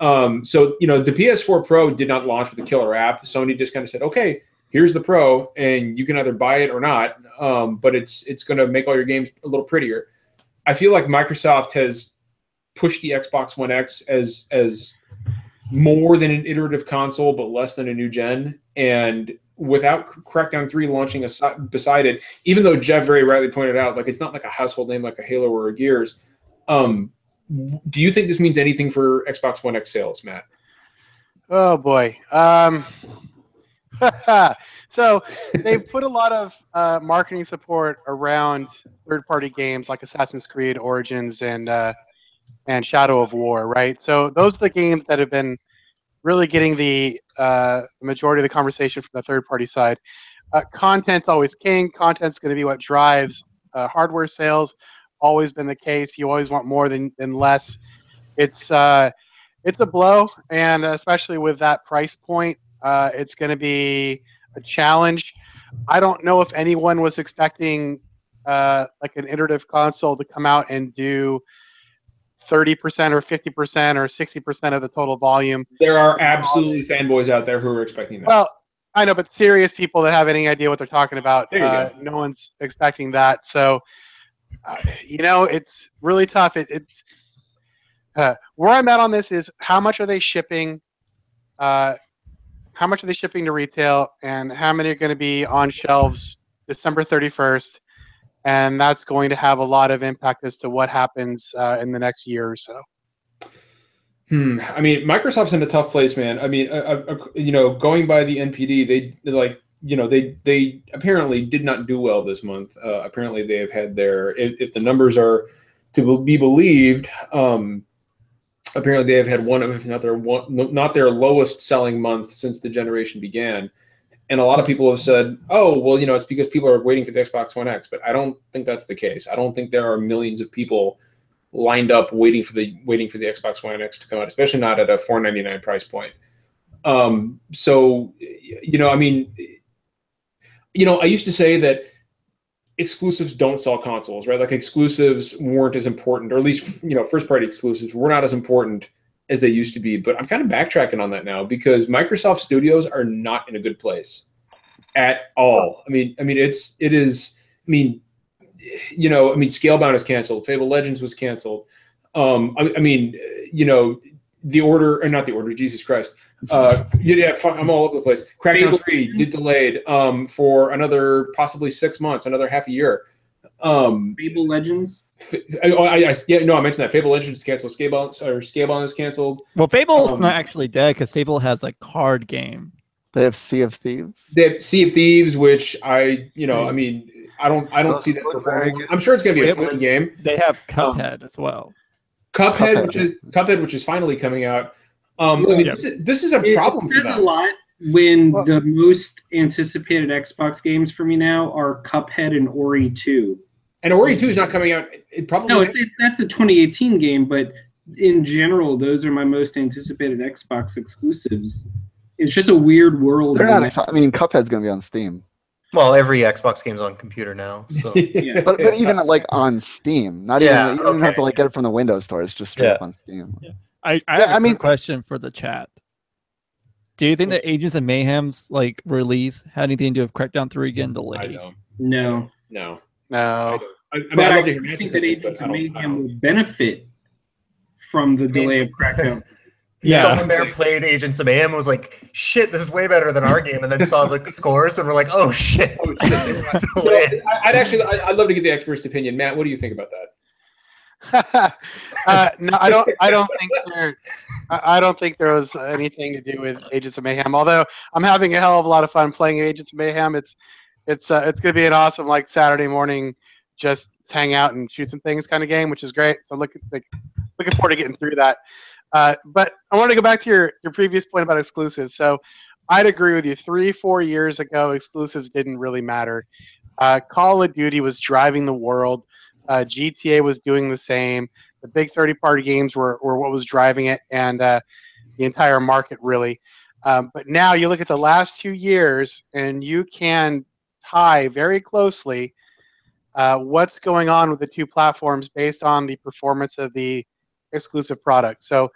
So the PS4 Pro did not launch with a killer app. Sony just kind of said, okay, here's the Pro, and you can either buy it or not, but it's going to make all your games a little prettier. I feel like Microsoft has push the Xbox One X as more than an iterative console, but less than a new gen. And without Crackdown 3 launching beside it, even though Jeff very rightly pointed out, like it's not like a household name like a Halo or a Gears. Do you think this means anything for Xbox One X sales, Matt? Oh boy. So they've put a lot of marketing support around third-party games like Assassin's Creed Origins and Shadow of War, right? So those are the games that have been really getting the majority of the conversation from the third-party side. Content's always king. Content's going to be what drives hardware sales. Always been the case. You always want more than less. It's a blow, and especially with that price point, it's going to be a challenge. I don't know if anyone was expecting like an iterative console to come out and do 30% or 50% or 60% of the total volume. There are absolutely fanboys out there who are expecting that. Well, I know, but serious people that have any idea what they're talking about, There you go. no one's expecting that. So, it's really tough. It's where I'm at on this is how much are they shipping? How much are they shipping to retail, and how many are going to be on shelves December 31st? And that's going to have a lot of impact as to what happens in the next year or so. I mean, Microsoft's in a tough place, man. I mean, going by the NPD, they apparently did not do well this month. Apparently, they have had if the numbers are to be believed, apparently they have had one of, if not their lowest selling month since the generation began. And a lot of people have said, oh, well, it's because people are waiting for the Xbox One X. But I don't think that's the case. I don't think there are millions of people lined up waiting for the Xbox One X to come out, especially not at a $499 price point. I used to say that exclusives don't sell consoles, right? Like exclusives weren't as important, or at least, first party exclusives were not as important as they used to be. But I'm kind of backtracking on that now because Microsoft Studios are not in a good place at all. Scalebound is canceled. Fable Legends was canceled. The Order, or not the Order, Jesus Christ. I'm all over the place. Crackdown 3 did delayed for another possibly 6 months, another half a year. Fable Legends? I mentioned that. Fable Legends is canceled. Scalebound is canceled. Well, Fable's not actually dead because Fable has a card game. They have Sea of Thieves. They have Sea of Thieves, which I don't see that performing. I'm sure it's going to be a fun game. They have Cuphead as well. Cuphead, which is finally coming out. This is a problem. It says a lot when the most anticipated Xbox games for me now are Cuphead and Ori 2. And Ori 2 is not coming out. That's a 2018 game, but in general, those are my most anticipated Xbox exclusives. It's just a weird world. They're not. Cuphead's going to be on Steam. Well, every Xbox game's on computer now. So. Yeah. but even on Steam, not even you don't have to get it from the Windows Store. It's just straight up on Steam. Yeah. I have a question for the chat. Do you think that Agents of Mayhem's release had anything to do with Crackdown 3 getting delayed? No. I think that Agents of Mayhem will benefit from the delay of Crackdown. Yeah. Someone there played Agents of Mayhem and was like, shit, this is way better than our game, and then saw the scores and we're like, oh shit. I'd love to get the expert's opinion. Matt, what do you think about that? No, I don't think there was anything to do with Agents of Mayhem. Although I'm having a hell of a lot of fun playing Agents of Mayhem. It's gonna be an awesome Saturday morning, just hang out and shoot some things kind of game, which is great. So I'm looking forward to getting through that. But I want to go back to your previous point about exclusives. So I'd agree with you. 3-4 years ago, exclusives didn't really matter. Call of Duty was driving the world. GTA was doing the same. The big 30-party games were what was driving it, and the entire market really. But now you look at the last 2 years, and you can tie very closely what's going on with the two platforms based on the performance of the exclusive product. So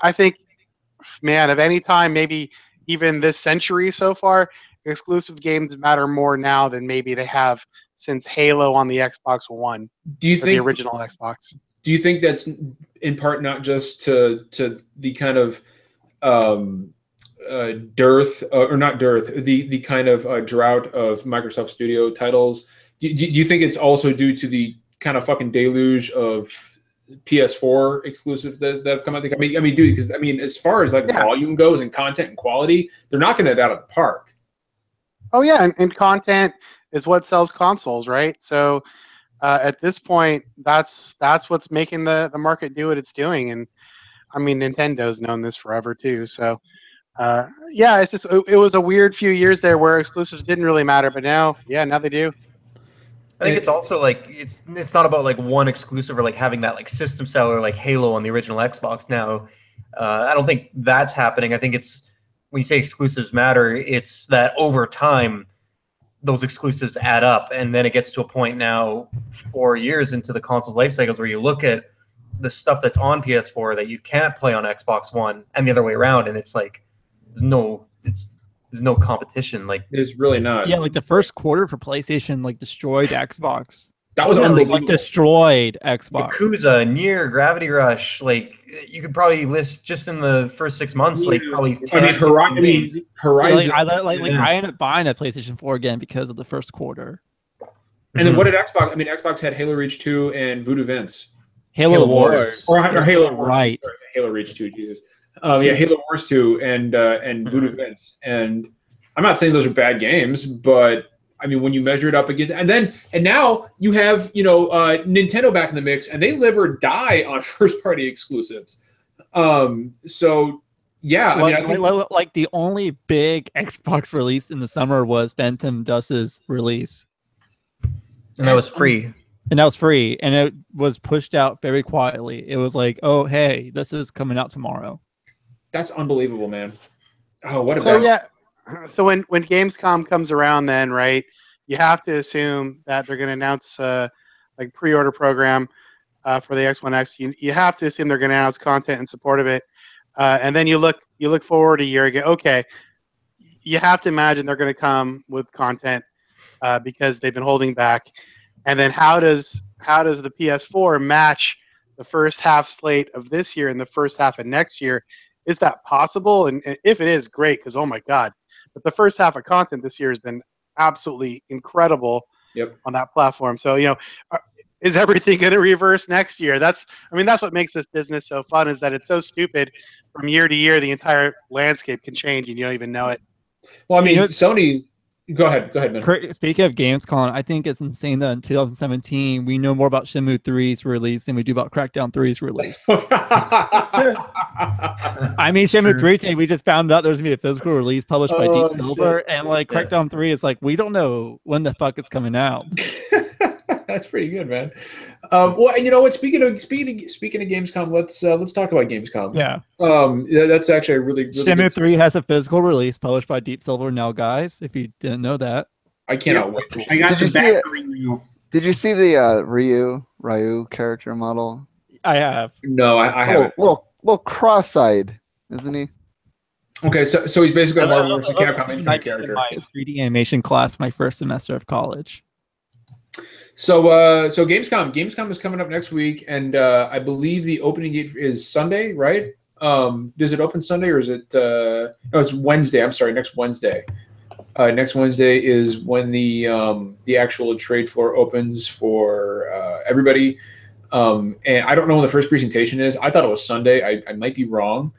I think, man, of any time, maybe even this century so far, exclusive games matter more now than maybe they have since Halo on the Xbox One. Do you think the original Xbox? do you think that's in part not just to the kind of dearth or not dearth, the kind of drought of Microsoft Studio titles? Do you think it's also due to the kind of fucking deluge of PS4 exclusives that have come out? I mean, dude, because I mean, as far as like volume goes and content and quality, they're knocking it out of the park. Oh yeah, and content is what sells consoles, right? So at this point, that's what's making the market do what it's doing. And I mean, Nintendo's known this forever too. So yeah, it's just it was a weird few years there where exclusives didn't really matter, but now they do. I think it's also like it's not about like one exclusive or like having that like system seller like Halo on the original Xbox now. I don't think that's happening. I think it's when you say exclusives matter, it's that over time those exclusives add up, and then it gets to a point now 4 years into the console's life cycles where you look at the stuff that's on PS4 that you can't play on Xbox One and the other way around, and it's like there's no competition. Like there's really not. Yeah, like the first quarter for PlayStation like destroyed Xbox. That was unbelievable. Like destroyed Xbox. Yakuza, Nier, Gravity Rush, like you could probably list just in the first 6 months, like probably 10. I mean, Horizon. I ended up buying a PlayStation 4 again because of the first quarter. And then what did Xbox? I mean, Xbox had Halo Reach 2 and Voodoo Vince. Halo Wars. Or Halo Wars. Right. Sorry, Halo Reach 2, Jesus. Yeah, Halo Wars 2 and Voodoo Vince. And I'm not saying those are bad games, but I mean, when you measure it up against, and now you have, Nintendo back in the mix, and they live or die on first-party exclusives. So yeah, I mean, like the only big Xbox release in the summer was Phantom Dust's release, and that was free. And it was pushed out very quietly. It was like, oh hey, this is coming out tomorrow. That's unbelievable, man. Oh, what a So when Gamescom comes around, then right, you have to assume that they're going to announce like pre-order program for the X1X. You have to assume they're going to announce content in support of it, and then you look forward a year and go, okay, you have to imagine they're going to come with content because they've been holding back. And then how does the PS4 match the first half slate of this year and the first half of next year? Is that possible? And if it is, great, because oh my god. But the first half of content this year has been absolutely incredible on that platform. So, is everything going to reverse next year? That's what makes this business so fun, is that it's so stupid. From year to year, the entire landscape can change and you don't even know it. Well, I mean, Sony... Go ahead, man. Speaking of Gamescom, I think it's insane that in 2017 we know more about Shenmue 3's release than we do about Crackdown 3's release. I mean, Shenmue 3 today, we just found out there's going to be a physical release published by Deep Silver, and like Crackdown 3 is like, we don't know when the fuck it's coming out. That's pretty good, man. Well, and you know what? Speaking of Gamescom, let's talk about Gamescom. Yeah. That's actually a really Shenmue 3 has a physical release published by Deep Silver now, guys. If you didn't know that, I cannot wait. I got the back. Did you see the Ryu character model? I have. No, I haven't. Little cross-eyed, isn't he? Okay, so he's basically a Marvel vs. Capcom Infinite character. My 3D animation class, my first semester of college. So Gamescom is coming up next week, and I believe the opening date is Sunday, right? Does it open Sunday or is it? No, it's Wednesday. I'm sorry, next Wednesday. Next Wednesday is when the actual trade floor opens for everybody. And I don't know when the first presentation is. I thought it was Sunday. I might be wrong.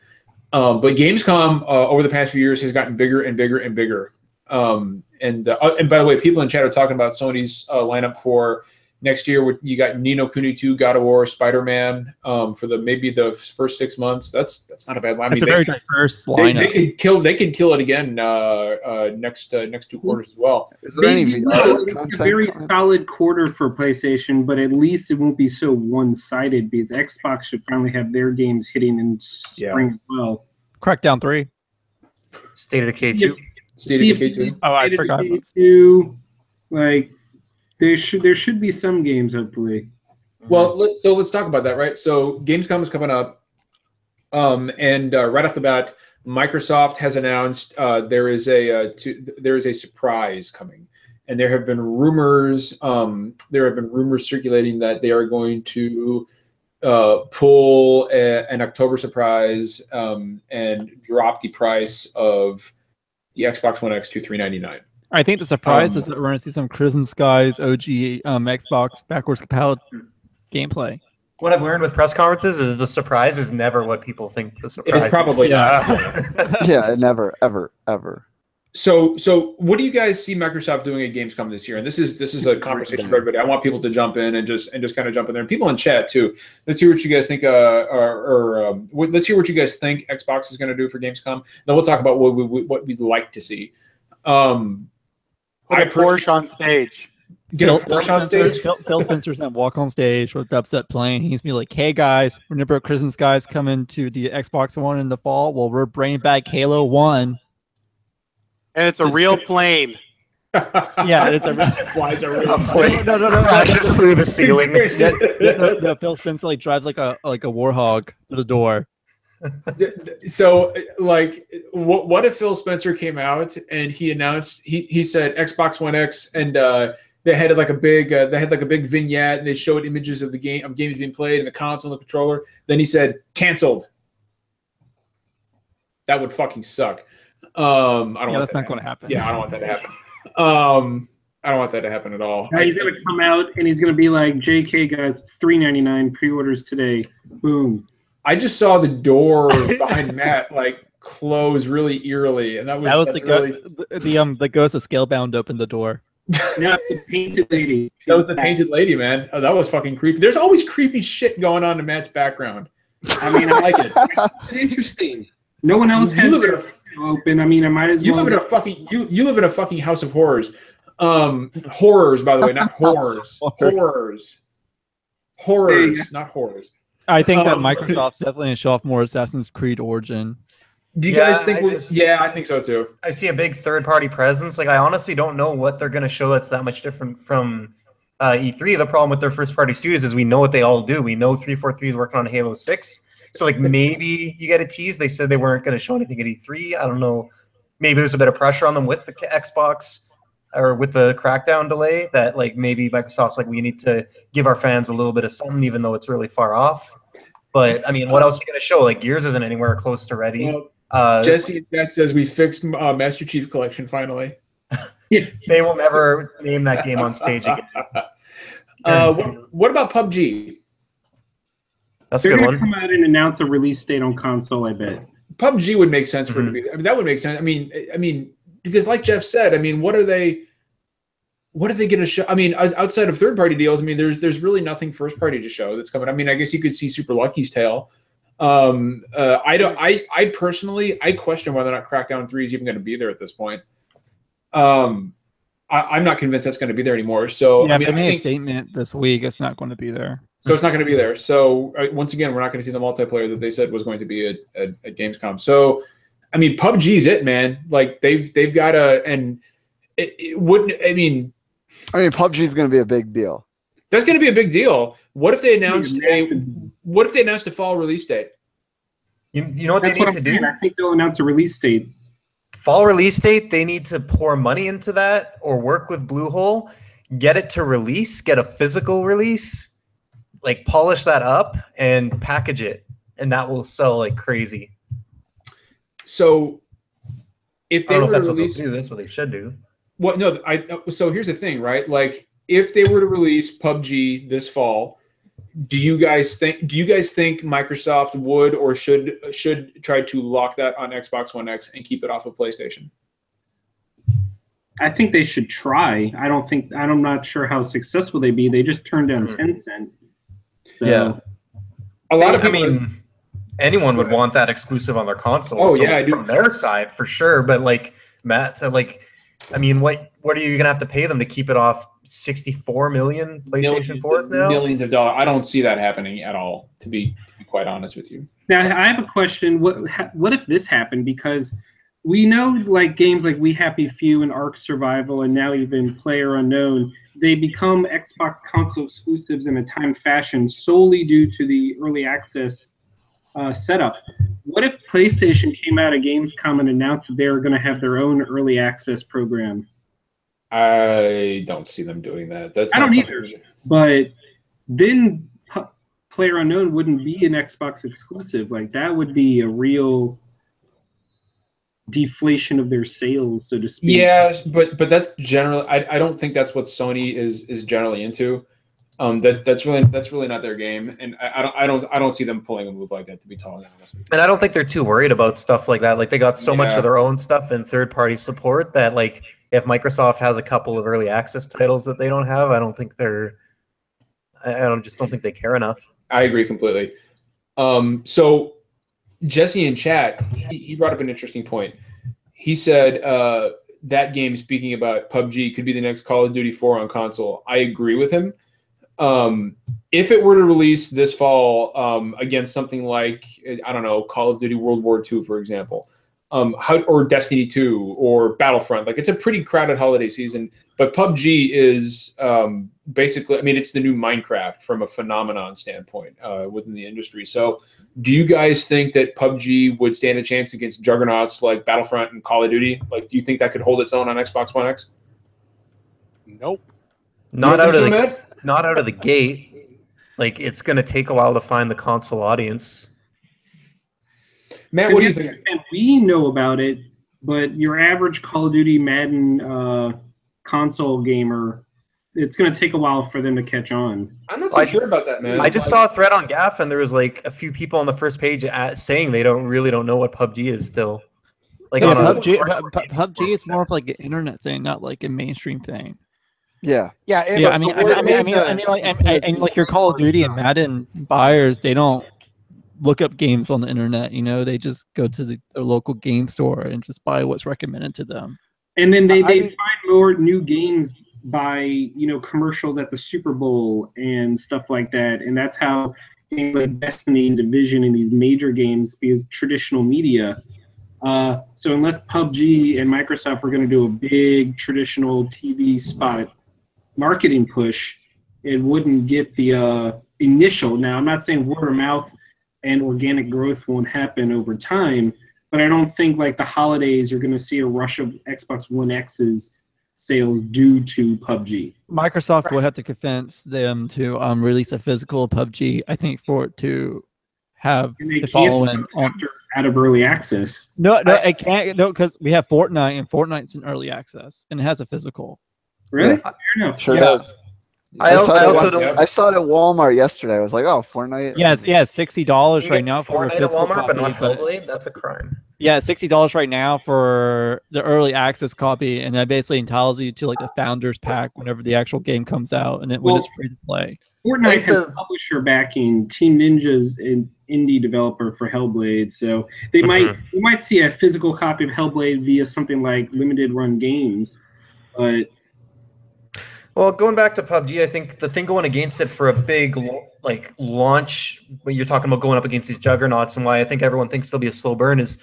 But Gamescom over the past few years has gotten bigger and bigger and bigger. And by the way, people in chat are talking about Sony's lineup for next year. You got Ni no Kuni 2, God of War, Spider-Man for maybe the first 6 months. That's not a bad line. It's a very diverse lineup. They could kill it again next 2 quarters as well. Is there any VR a very solid quarter for PlayStation, but at least it won't be so one-sided because Xbox should finally have their games hitting in spring as well. Crackdown 3, State of Decay 2. State of Decay 2. Oh, I forgot. Like there should be some games hopefully. Well, let's talk about that, right? So Gamescom is coming up, and right off the bat, Microsoft has announced there is a surprise coming, and there have been rumors circulating that they are going to pull an October surprise and drop the price of the Xbox One X to $399. I think the surprise is that we're going to see some Crimson Skies OG Xbox backwards compatible gameplay. What I've learned with press conferences is the surprise is never what people think the surprise It's probably is. not. Yeah, never, ever, ever. So what do you guys see Microsoft doing at Gamescom this year? And this is a conversation for everybody. I want people to jump in and just kind of jump in there. And people in chat too. Let's hear what you guys think. Let's hear what you guys think Xbox is going to do for Gamescom. Then we'll talk about what we'd like to see. Put a Porsche on stage. Get a Porsche on stage. Phil Spencer's gonna walk on stage with the upset playing. He's gonna be like, "Hey guys, remember Crimson Skies coming to the Xbox One in the fall? Well, we're bringing back Halo 1." And it's a real plane. Yeah, it's flies a real plane. No, crashes through the ceiling. No, Phil Spencer like drives like a warhog to the door. So, like, what if Phil Spencer came out and he announced he said Xbox One X, and they had like a big vignette, and they showed images of games being played and the console and the controller. Then he said canceled. That would fucking suck. I don't want that's not going to happen. Yeah, I don't want that to happen. I don't want that to happen at all. Now he's going to come out and he's going to be like, "JK guys, it's $3.99 pre-orders today." Boom. I just saw the door behind Matt like close really eerily, and that was the ghost of Scalebound opened the door. No, it's the painted lady. That was the painted lady, man. Oh, that was fucking creepy. There's always creepy shit going on in Matt's background. I mean, I like it. It's interesting. No one else has their open. I mean, I might as well. You live in a fucking house of horrors. Horrors, by the way, not horrors. Horrors, not horrors. I think that Microsoft's definitely going to show off more Assassin's Creed Origin. Do you guys think? I think so too. I see a big third-party presence. Like, I honestly don't know what they're going to show that's that much different from E3. The problem with their first-party studios is we know what they all do. We know 343 is working on Halo 6. So, like, maybe you get a tease. They said they weren't going to show anything at E3. I don't know. Maybe there's a bit of pressure on them with the Xbox or with the Crackdown delay that, like, maybe Microsoft's like, we need to give our fans a little bit of something, even though it's really far off. But, I mean, what else are you going to show? Like, Gears isn't anywhere close to ready. Jesse in chat says we fixed Master Chief Collection finally. They will never name that game on stage again. What about PUBG? That's They're a good going to one. come out and announce a release date on console, I bet. PUBG would make sense for it to be. I mean, that would make sense. I mean, because like Jeff said, I mean, what are they going to show? I mean, outside of third-party deals, I mean, there's really nothing first-party to show that's coming. I mean, I guess you could see Super Lucky's Tale. I personally question whether or not Crackdown 3 is even going to be there at this point. I'm not convinced that's going to be there anymore. So yeah, I mean, they made a statement this week. It's not going to be there. So it's not going to be there. So once again, we're not going to see the multiplayer that they said was going to be at Gamescom. So I mean, PUBG's it, man. Like they've got and it wouldn't. I mean, PUBG's going to be a big deal. That's going to be a big deal. What if they announced a fall release date? You know what they need to do? I think they'll announce a release date. Fall release date, they need to pour money into that or work with Bluehole, get it to release, get a physical release, like polish that up and package it, and that will sell like crazy. So if they were to release, that's what they should do. What? No, so here's the thing, right? Like if they were to release PUBG this fall, do you guys think Microsoft would or should try to lock that on Xbox One X and keep it off of PlayStation? I think they should try. I'm not sure how successful they'd be. They just turned down Tencent. So. Yeah. A lot of people, I mean, anyone would want that exclusive on their console. Oh, so yeah, I do. From their side, for sure. But like Matt said, like, I mean, what are you gonna have to pay them to keep it off 64 million PlayStation 4s now? Millions of dollars. I don't see that happening at all, to be quite honest with you. Now I have a question. What if this happened? Because we know like games like We Happy Few and Ark Survival and now even Player Unknown, they become Xbox console exclusives in a timed fashion solely due to the early access setup. What if PlayStation came out of Gamescom and announced that they were going to have their own early access program? I don't see them doing that. I don't either. But then PlayerUnknown wouldn't be an Xbox exclusive. Like that would be a real deflation of their sales, so to speak. Yeah, but that's generally I don't think that's what Sony is generally into. That's really not their game, and I don't see them pulling a move like that, to be totally honest with you. And I don't think they're too worried about stuff like that. Like they got so much of their own stuff and third-party support that like if Microsoft has a couple of early access titles that they don't have, I don't think they're. Just don't think they care enough. I agree completely. So Jesse in chat, he brought up an interesting point. He said that game, speaking about PUBG, could be the next Call of Duty 4 on console. I agree with him. If it were to release this fall against something like, I don't know, Call of Duty World War II, for example, or Destiny 2 or Battlefront, like it's a pretty crowded holiday season, but PUBG is basically, I mean, it's the new Minecraft from a phenomenon standpoint within the industry. So do you guys think that PUBG would stand a chance against juggernauts like Battlefront and Call of Duty? Like, do you think that could hold its own on Xbox One X? Nope. Not out of the gate. Like, it's going to take a while to find the console audience. Matt, what do you think? And we know about it, but your average Call of Duty, Madden console gamer, it's going to take a while for them to catch on. I'm not so sure about that, man. I just saw a thread on Gaff, and there was like a few people on the first page saying they don't know what PUBG is still. Like PUBG is more of like an internet thing, not like a mainstream thing. Yeah. I mean, like your Call of Duty and Madden buyers, they don't look up games on the internet. You know, they just go to their local game store and just buy what's recommended to them. And then they find more new games by commercials at the Super Bowl and stuff like that. And that's how games like Destiny and Division and these major games, because traditional media. So unless PUBG and Microsoft are going to do a big traditional TV spot marketing push, it wouldn't get the initial. Now, I'm not saying word of mouth and organic growth won't happen over time, but I don't think like the holidays you're going to see a rush of Xbox One X's sales due to PUBG. Microsoft would have to convince them to release a physical PUBG, I think, for it to have the following out of early access. No, it can't. No, because we have Fortnite, and Fortnite's in early access, and it has a physical. Really? Yeah, sure does. I saw it at Walmart yesterday. I was like, "Oh, Fortnite." Yes, $60 right now for Fortnite at Walmart, but not Hellblade. That's a crime. Yeah, $60 right now for the early access copy, and that basically entitles you to like the founders pack whenever the actual game comes out, and when it's free to play. Fortnite has publisher backing. Team Ninja's an indie developer for Hellblade, so they you might see a physical copy of Hellblade via something like Limited Run Games, but. Well, going back to PUBG, I think the thing going against it for a big like launch, when you're talking about going up against these juggernauts, and why I think everyone thinks there'll be a slow burn, is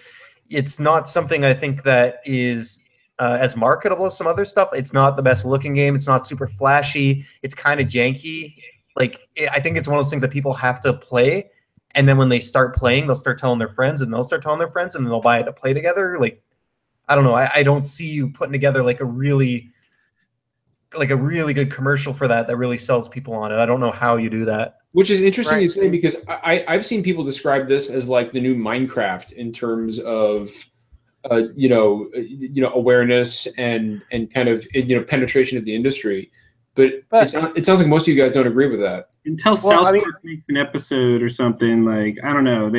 it's not something I think that is as marketable as some other stuff. It's not the best looking game. It's not super flashy. It's kind of janky. Like I think it's one of those things that people have to play, and then when they start playing, they'll start telling their friends, and they'll start telling their friends, and then they'll buy it to play together. Like I don't know. I don't see you putting together like a really good commercial for that really sells people on it. I don't know how you do that. Which is interesting to say, because I've seen people describe this as like the new Minecraft in terms of awareness and kind of penetration of the industry. But it sounds like most of you guys don't agree with that. Until South Park makes an episode or something, like I don't know,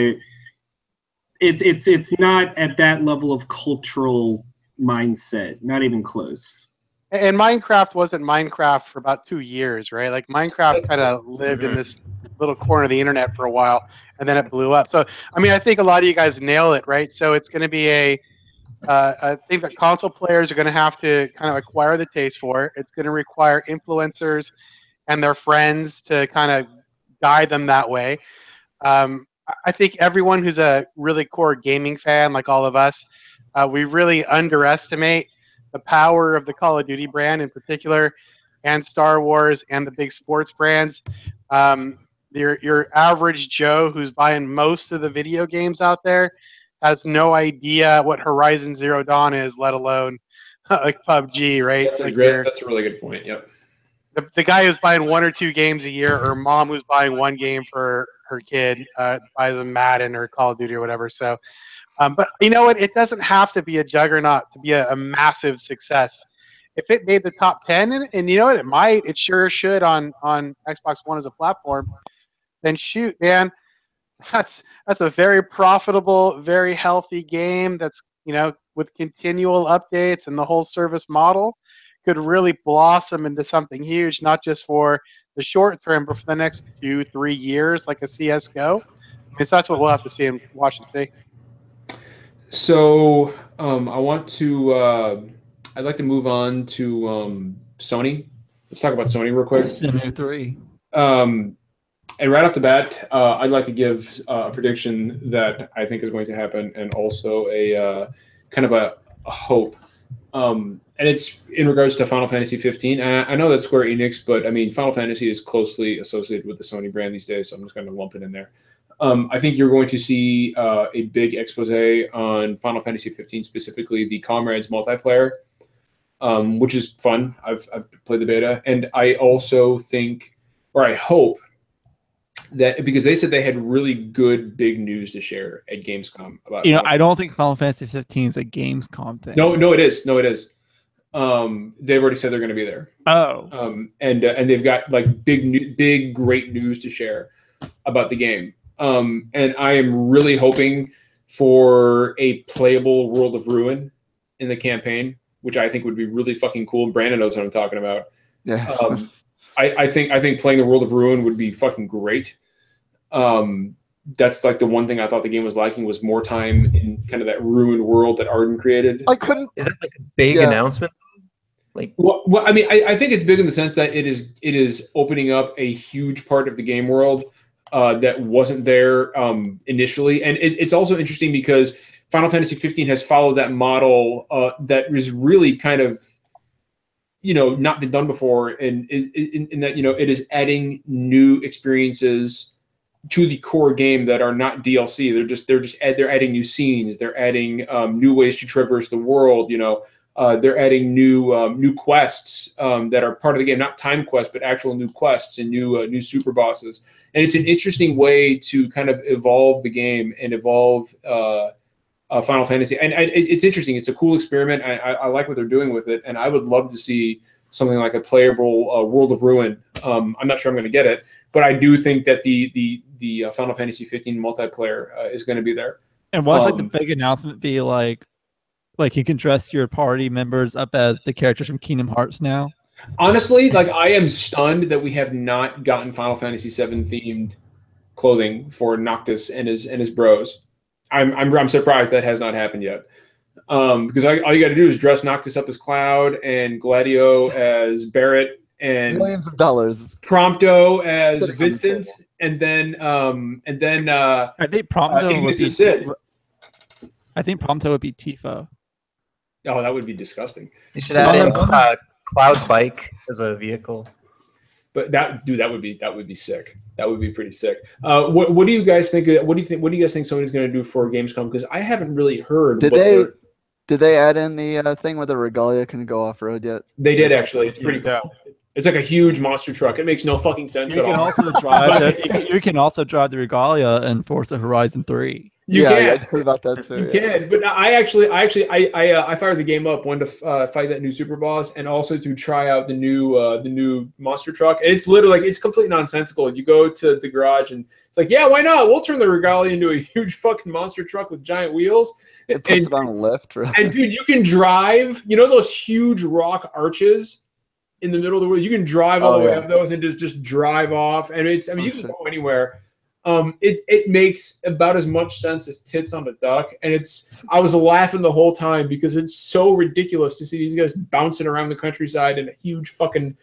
it's not at that level of cultural mindset, not even close. And Minecraft wasn't Minecraft for about 2 years, right? Like Minecraft kind of lived in this little corner of the internet for a while, and then it blew up. So, I mean, I think a lot of you guys nail it, right? So it's going to be I think that console players are going to have to kind of acquire the taste for it. It's going to require influencers and their friends to kind of guide them that way. I think everyone who's a really core gaming fan, like all of us, we really underestimate the power of the Call of Duty brand in particular, and Star Wars and the big sports brands. Your average Joe who's buying most of the video games out there has no idea what Horizon Zero Dawn is, let alone like PUBG, right? That's a really good point. Yep. the guy who's buying 1 or 2 games a year, or mom who's buying 1 game for her kid, buys a Madden or Call of Duty or whatever. So, but you know what? It doesn't have to be a juggernaut to be a massive success. If it made the top 10, and you know what, it sure should on Xbox One as a platform, then shoot, man, that's a very profitable, very healthy game that's, with continual updates and the whole service model could really blossom into something huge, not just for the short term, but for the next 2-3 years, like a CSGO. Because that's what we'll have to see and watch and see. So I'd like to move on to Sony. Let's talk about Sony real quick. Shenmue 3. And right off the bat, I'd like to give a prediction that I think is going to happen, and also a kind of a hope. And it's in regards to Final Fantasy 15. I know that's Square Enix, but I mean, Final Fantasy is closely associated with the Sony brand these days, so I'm just going to lump it in there. I think you're going to see a big expose on Final Fantasy 15, specifically the Comrades multiplayer, which is fun. I've played the beta, and I also think, or I hope, that because they said they had really good big news to share at Gamescom about. I don't think Final Fantasy 15 is a Gamescom thing. No, it is. No, it is. They've already said they're going to be there. Oh. And they've got like big, great news to share about the game. And I am really hoping for a playable World of Ruin in the campaign, which I think would be really fucking cool. Brandon knows what I'm talking about. Yeah. I think playing the World of Ruin would be fucking great. That's like the one thing I thought the game was lacking, was more time in kind of that ruined world that Arden created. Is that like a big announcement? Like, well, I mean, I think it's big in the sense that it is opening up a huge part of the game world that wasn't there initially, and it's also interesting because Final Fantasy 15 has followed that model that is really kind of, not been done before, and in that it is adding new experiences to the core game that are not DLC. They're adding new scenes. They're adding new ways to traverse the world. They're adding new quests that are part of the game, not time quests, but actual new quests and new super bosses. And it's an interesting way to kind of evolve the game and evolve Final Fantasy. And it's interesting. It's a cool experiment. I like what they're doing with it, and I would love to see something like a playable World of Ruin. I'm not sure I'm going to get it, but I do think that the Final Fantasy 15 multiplayer is going to be there. And what's like the big announcement be like you can dress your party members up as the characters from Kingdom Hearts now? Honestly, like, I am stunned that we have not gotten Final Fantasy 7 themed clothing for Noctis and his bros. I'm surprised that has not happened yet. Because all you got to do is dress Noctis up as Cloud and Gladio as Barrett and millions of dollars. Prompto as Vincent, and then I think Prompto would be Sid. I think Prompto would be Tifa. Oh, that would be disgusting. You should add in Cloud's bike as a vehicle. But that would be sick. That would be pretty sick. What do you guys think? What do you guys think Sony's going to do for Gamescom? Because I haven't really heard. Did they add in the thing where the Regalia can go off road yet? They did, actually. It's pretty cool. It's like a huge monster truck. It makes no fucking sense at all. You can also drive the Regalia in Forza Horizon 3. You can. Yeah, I heard about that too. You can, but I fired the game up, wanted to fight that new super boss, and also to try out the new monster truck. And it's literally like, it's completely nonsensical. You go to the garage and it's like, yeah, why not? We'll turn the Regalia into a huge fucking monster truck with giant wheels. It puts it on a lift, really. And dude, you can drive. You know those huge rock arches in the middle of the world? You can drive all the way up those and just drive off. And you can go anywhere. It makes about as much sense as tits on a duck, and I was laughing the whole time because it's so ridiculous to see these guys bouncing around the countryside in a huge fucking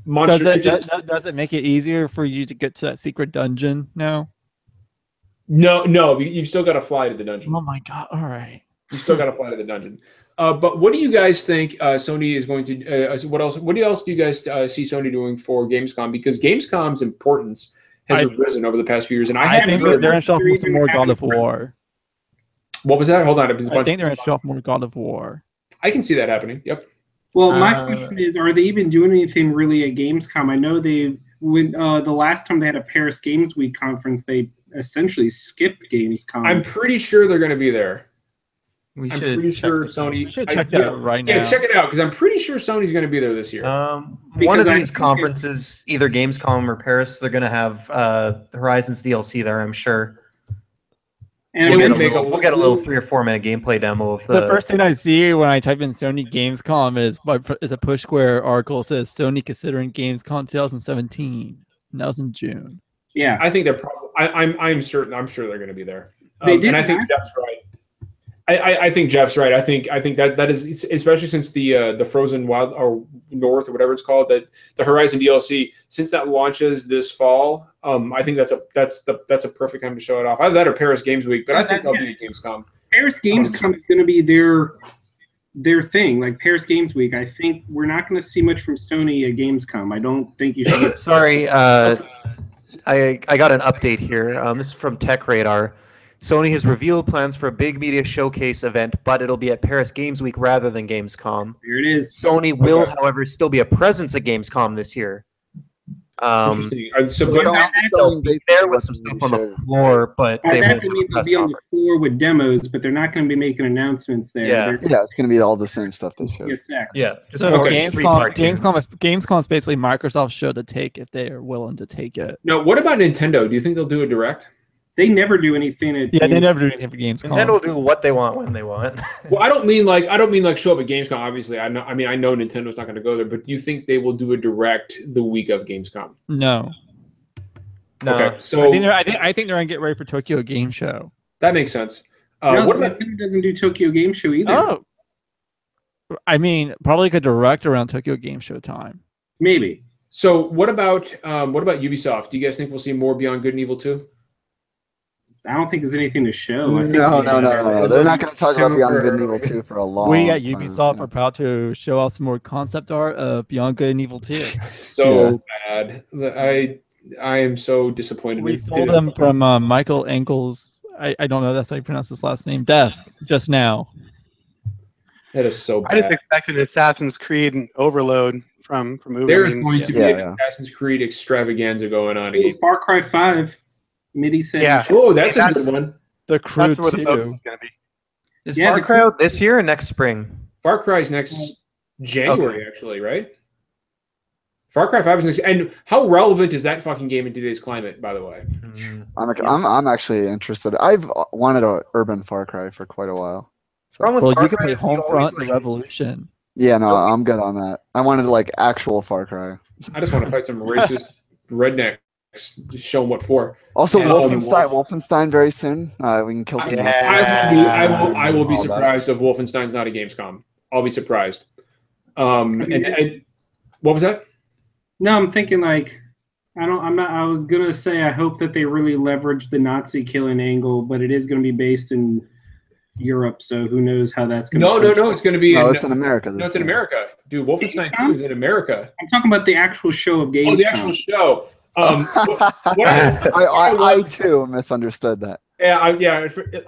monster. Does it make it easier for you to get to that secret dungeon now? No, you've still got to fly to the dungeon. Oh my god! All right, you still got to fly to the dungeon. But what do you guys think Sony is going to? What else do you guys see Sony doing for Gamescom? Because Gamescom's importance has risen over the past few years, and I think they're going to show off some more God of War. What was that? Hold on. I think they're going to show off more God of War. I can see that happening. Yep. Well, my question is, are they even doing anything really at Gamescom? I know they, are they even doing anything really at Gamescom? I know the last time they had a Paris Games Week conference, they essentially skipped Gamescom. I'm pretty sure they're going to be there. I'm pretty sure Sony. We should check that out right now. Yeah, check it out because I'm pretty sure Sony's going to be there this year. One of these conferences, either Gamescom or Paris, they're going to have Horizon's DLC there, I'm sure. And we'll get a little 3 or 4 minute gameplay demo of the first thing I see when I type in Sony Gamescom is a Push Square article that says Sony considering Gamescom 2017. And that was in June. Yeah, I think they're probably. I'm certain. I'm sure they're going to be there. They did, and I think Jeff's right. I think Jeff's right. I think that is, especially since the Frozen Wild or North or whatever it's called, that the Horizon DLC, since that launches this fall, I think that's a perfect time to show it off. Either that or Paris Games Week, but I think they'll be at Gamescom. Paris Gamescom is going to be their thing, like Paris Games Week. I think we're not going to see much from Sony at Gamescom. I don't think you should. Sorry, I got an update here. This is from Tech Radar. Sony has revealed plans for a big media showcase event, but it'll be at Paris Games Week rather than Gamescom. Here it is. Sony will, however, still be a presence at Gamescom this year. So they'll be there with some stuff on the floor, but they won't be on the floor with demos, but they're not going to be making announcements there. Yeah, it's going to be all the same stuff they showed. Yeah. So Gamescom is basically Microsoft's show to take if they are willing to take it. No, what about Nintendo? Do you think they'll do a direct? They never do anything at they never do anything for Gamescom. Nintendo will do what they want when they want. Well, I don't mean like show up at Gamescom. Obviously, I know Nintendo's not going to go there, but do you think they will do a direct the week of Gamescom? No. Okay, so I think they're going to get ready for Tokyo Game Show. That makes sense. What about Nintendo doesn't do Tokyo Game Show either? Oh, I mean, probably could direct around Tokyo Game Show time. Maybe. So what about Ubisoft? Do you guys think we'll see more Beyond Good and Evil 2? I don't think there's anything to show. I think No. They're not going to talk about Beyond Good and Evil 2 for a long time. We at Ubisoft are proud to show off some more concept art of Beyond Good and Evil 2. Bad. I am so disappointed. We sold them from Michael Engels. I don't know that's how you pronounce his last name. Desk just now. That is so bad. I just expected Assassin's Creed overload from Ubi. There's going to be an Assassin's Creed extravaganza going on again. Far Cry 5. MIDI set. Yeah. Oh, that's a good one. The Crew 2. That's where the focus is going to be. Is Far Cry out this year or next spring? Far Cry's next January, actually, right? Far Cry 5 is next. And how relevant is that fucking game in today's climate, by the way? I'm actually interested. I've wanted an urban Far Cry for quite a while. So. Well, you can play Homefront and Revolution. Yeah, no, I'm good on that. I wanted actual Far Cry. I just want to fight some racist rednecks. Just show them what for. Also, Wolfenstein very soon. We can kill some. I will be surprised if Wolfenstein's not a Gamescom. I'll be surprised. And what was that? No, I'm thinking I was gonna say I hope that they really leverage the Nazi killing angle, but it is gonna be based in Europe, so who knows how that's gonna. No, it's gonna be. It's in America. No, it's in America, dude. Wolfenstein 2 is in America. I'm talking about the actual show of Gamescom. Oh, the actual show. I too misunderstood that. I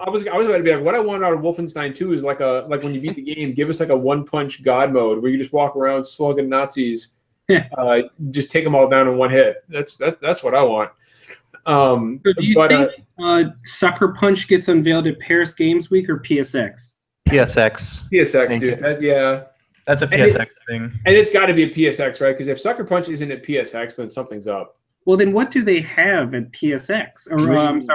was about to be like, what I want out of Wolfenstein 2 is like when you beat the game, give us like a one-punch God mode where you just walk around slugging Nazis, just take them all down in one hit. That's what I want. So do you think Sucker Punch gets unveiled at Paris Games Week or PSX? PSX, dude. That's a PSX thing. And it's got to be a PSX, right? Because if Sucker Punch isn't at PSX, then something's up. Well, then what do they have at PSX? Or Dreams.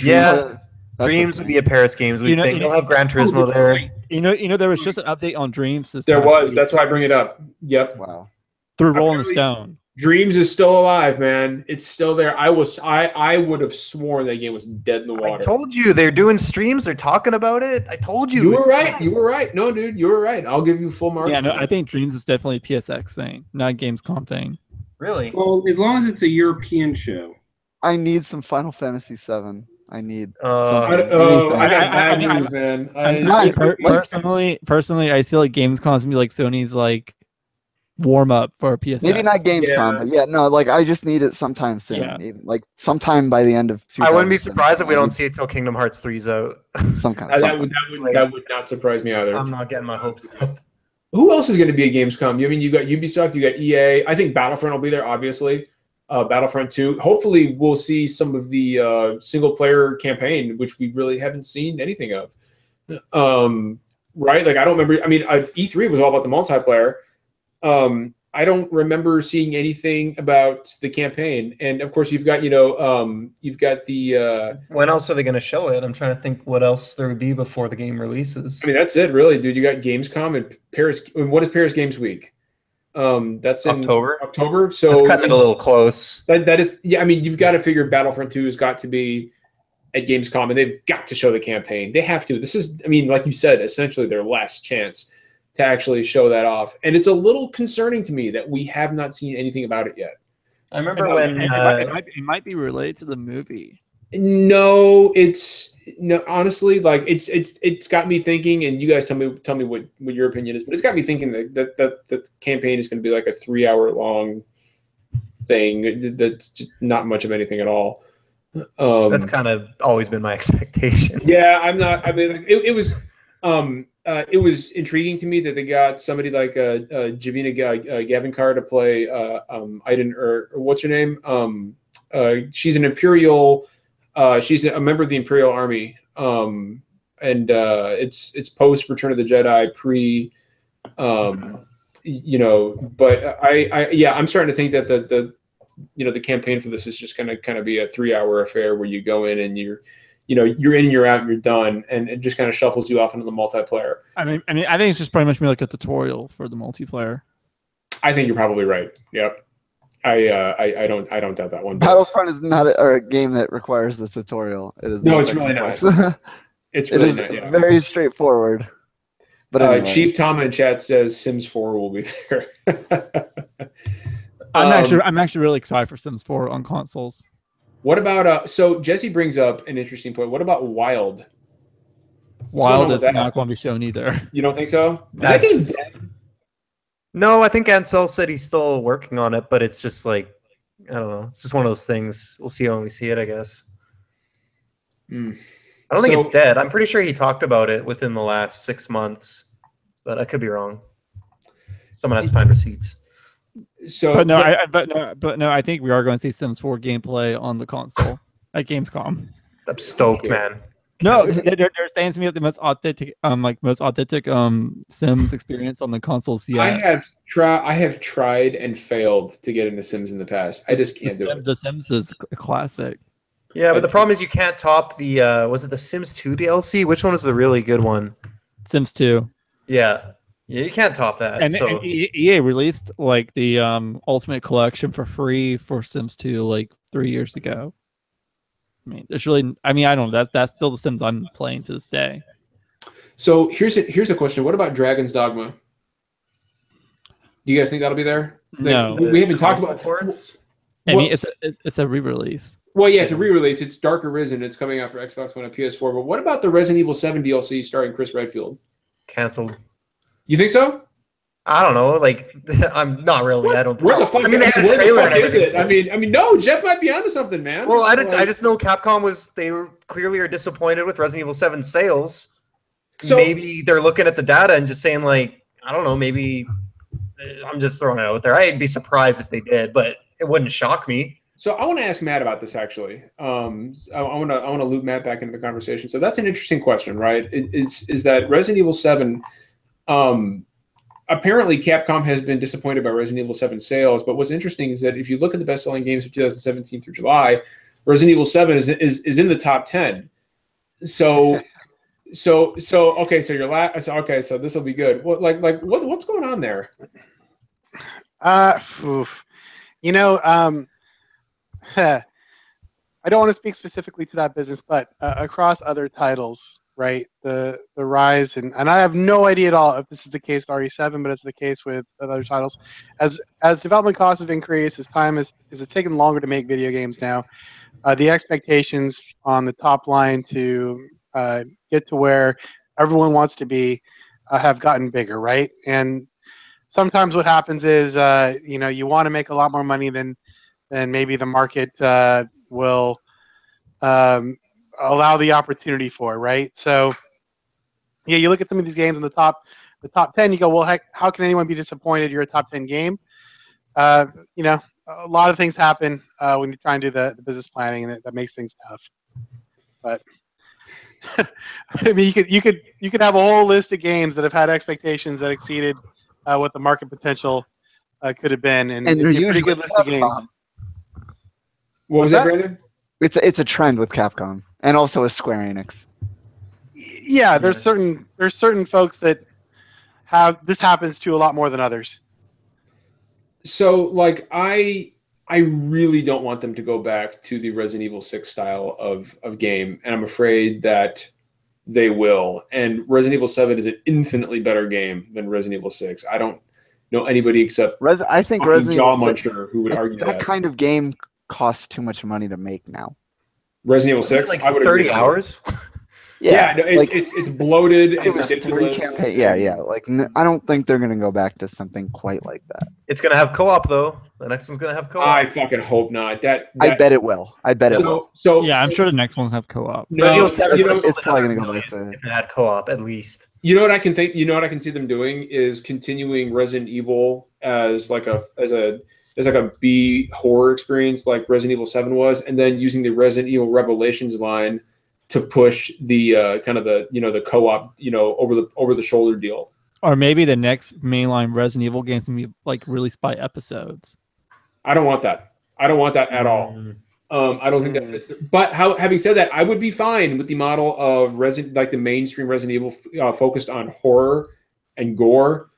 Yeah, Dreams would be a Paris Games Week thing. They'll have Gran Turismo there. There was just an update on Dreams. There was. That's why I bring it up. Yep. Wow. Through Rolling the Stone. Dreams is still alive, man. It's still there. I would have sworn that game was dead in the water. I told you they're doing streams. They're talking about it. I told you. You were right. You were right. No, dude, you were right. I'll give you full marks. Yeah, no, I think Dreams is definitely a PSX thing, not a Gamescom thing. Really? Well, as long as it's a European show. I need some Final Fantasy VII. I need. I got bad news, man. Personally, I feel like Gamescom is gonna be like Sony's warm up for PSX. Maybe not Gamescom, but yeah, no, like I just need it sometime soon. Yeah. Even, like sometime by the end of 2017. I wouldn't be surprised if we don't see it till Kingdom Hearts 3's out. Some kind that would not surprise me either. I'm not getting my hopes up. Who else is going to be at Gamescom? I mean, you got Ubisoft, you got EA. I think Battlefront will be there, obviously. Battlefront 2. Hopefully, we'll see some of the single-player campaign, which we really haven't seen anything of. Right? Like, I don't remember. I mean, E3 was all about the multiplayer. I don't remember seeing anything about the campaign. And, of course, you've got, you've got the... when else are they going to show it? I'm trying to think what else there would be before the game releases. I mean, that's it, really, dude. You got Gamescom and Paris. What is Paris Games Week? That's in October. So that's cutting it a little close. That is, yeah. I mean, you've got to figure Battlefront 2 has got to be at Gamescom, and they've got to show the campaign. They have to. This is, I mean, like you said, essentially their last chance to actually show that off. And it's a little concerning to me that we have not seen anything about it yet. I remember when it might be related to the movie. No, honestly, like it's got me thinking, and you guys tell me what your opinion is, but it's got me thinking that the campaign is going to be like a 3-hour long thing that's just not much of anything at all. That's kind of always been my expectation. Yeah, I'm not. I mean, like, it was intriguing to me that they got somebody like Javina Gavinkar to play Iden, or what's her name? She's an Imperial. She's a member of the Imperial Army, and it's post Return of the Jedi, pre, But I'm starting to think that the campaign for this is just going to kind of be a 3-hour affair where you go in and you're in, you're out, and you're done, and it just kind of shuffles you off into the multiplayer. I mean, I think it's just pretty much like a tutorial for the multiplayer. I think you're probably right. Yep. I don't doubt that one. Battlefront is not a game that requires a tutorial. It is. No, it's really not. It's really not. Yeah. Very straightforward. But anyway. Chief Tama in chat says Sims 4 will be there. I'm actually really excited for Sims 4 on consoles. What about so Jesse brings up an interesting point. What about Wild? Wild is not going to be shown either. You don't think so? No, I think Ansel said he's still working on it, but it's just like, I don't know. It's just one of those things. We'll see when we see it, I guess. I don't think it's dead. I'm pretty sure he talked about it within the last 6 months, but I could be wrong. Someone has to find receipts. But no, I think we are going to see Sims 4 gameplay on the console at Gamescom. I'm stoked, man. No, they're saying to me that the most authentic Sims experience on the consoles yet. I have tried and failed to get into Sims in the past. I just can't do it. The Sims is a classic. Yeah, but the problem is you can't top the was it the Sims 2 DLC? Which one was the really good one? Sims 2. Yeah, you can't top that. And EA released like the Ultimate Collection for free for Sims 2 like 3 years ago. I mean, I don't know. That's still the Sims I'm playing to this day. So here's a question. What about Dragon's Dogma? Do you guys think that'll be there? No, we haven't talked about ports. I mean, it's a re-release. Well, yeah, it's a re-release. It's Dark Arisen. It's coming out for Xbox One and PS4. But what about the Resident Evil 7 DLC starring Chris Redfield? Canceled. You think so? I don't know. Like, I'm not really. What? I don't. Where the fuck? I mean, they had a trailer and is it? everything. I mean, no. Jeff might be onto something, man. Well, I just know Capcom they were clearly are disappointed with Resident Evil 7 sales. So maybe they're looking at the data and just saying like, I don't know. Maybe I'm just throwing it out there. I'd be surprised if they did, but it wouldn't shock me. So I want to ask Matt about this actually. I want to loop Matt back into the conversation. So that's an interesting question, right? Is that Resident Evil 7? Apparently, Capcom has been disappointed by Resident Evil 7 sales, but what's interesting is that if you look at the best-selling games of 2017 through July, Resident Evil 7 is in the top 10. So okay, so okay, so this will be good. What's going on there? I don't want to speak specifically to that business, but across other titles, right? The rise and I have no idea at all if this is the case with RE7, but it's the case with other titles. As development costs have increased, as time is taking longer to make video games now, the expectations on the top line to get to where everyone wants to be have gotten bigger, right? And sometimes what happens is, you know, you want to make a lot more money than maybe the market will allow the opportunity for, right? So, yeah, you look at some of these games in the top 10, you go, well, heck, how can anyone be disappointed? You're a top 10 game. You know, a lot of things happen when you try and do the business planning, and that makes things tough. But I mean, you could have a whole list of games that have had expectations that exceeded what the market potential could have been, and it'd be a pretty good list of games. What was that, Brandon? It's a trend with Capcom and also with Square Enix. Yeah, there's certain folks that have this happens to a lot more than others. So, like, I really don't want them to go back to the Resident Evil 6 style of game, and I'm afraid that they will. And Resident Evil 7 is an infinitely better game than Resident Evil 6. I don't know anybody except I think Resident Evil 6, who would argue that kind of game costs too much money to make now. Resident Evil 6, like I would 30 agree. hours. Yeah, no, it's bloated and ridiculous. Yeah. Like, I don't think they're gonna go back to something quite like that. It's gonna have co-op though. The next one's gonna have co-op. I fucking hope not. I bet it will. I bet it will. So yeah, I'm sure the next ones have co-op. No, Resident Evil 7 it's probably gonna go back to if it had co-op at least. You know what I can think? You know what I can see them doing is continuing Resident Evil as like a B horror experience like Resident Evil 7 was, and then using the Resident Evil Revelations line to push the kind of the co-op, over the shoulder deal. Or maybe the next mainline Resident Evil games can be like released by episodes. I don't want that. I don't want that at all. I don't think that fits. But having said that, I would be fine with the model of the mainstream Resident Evil focused on horror and gore,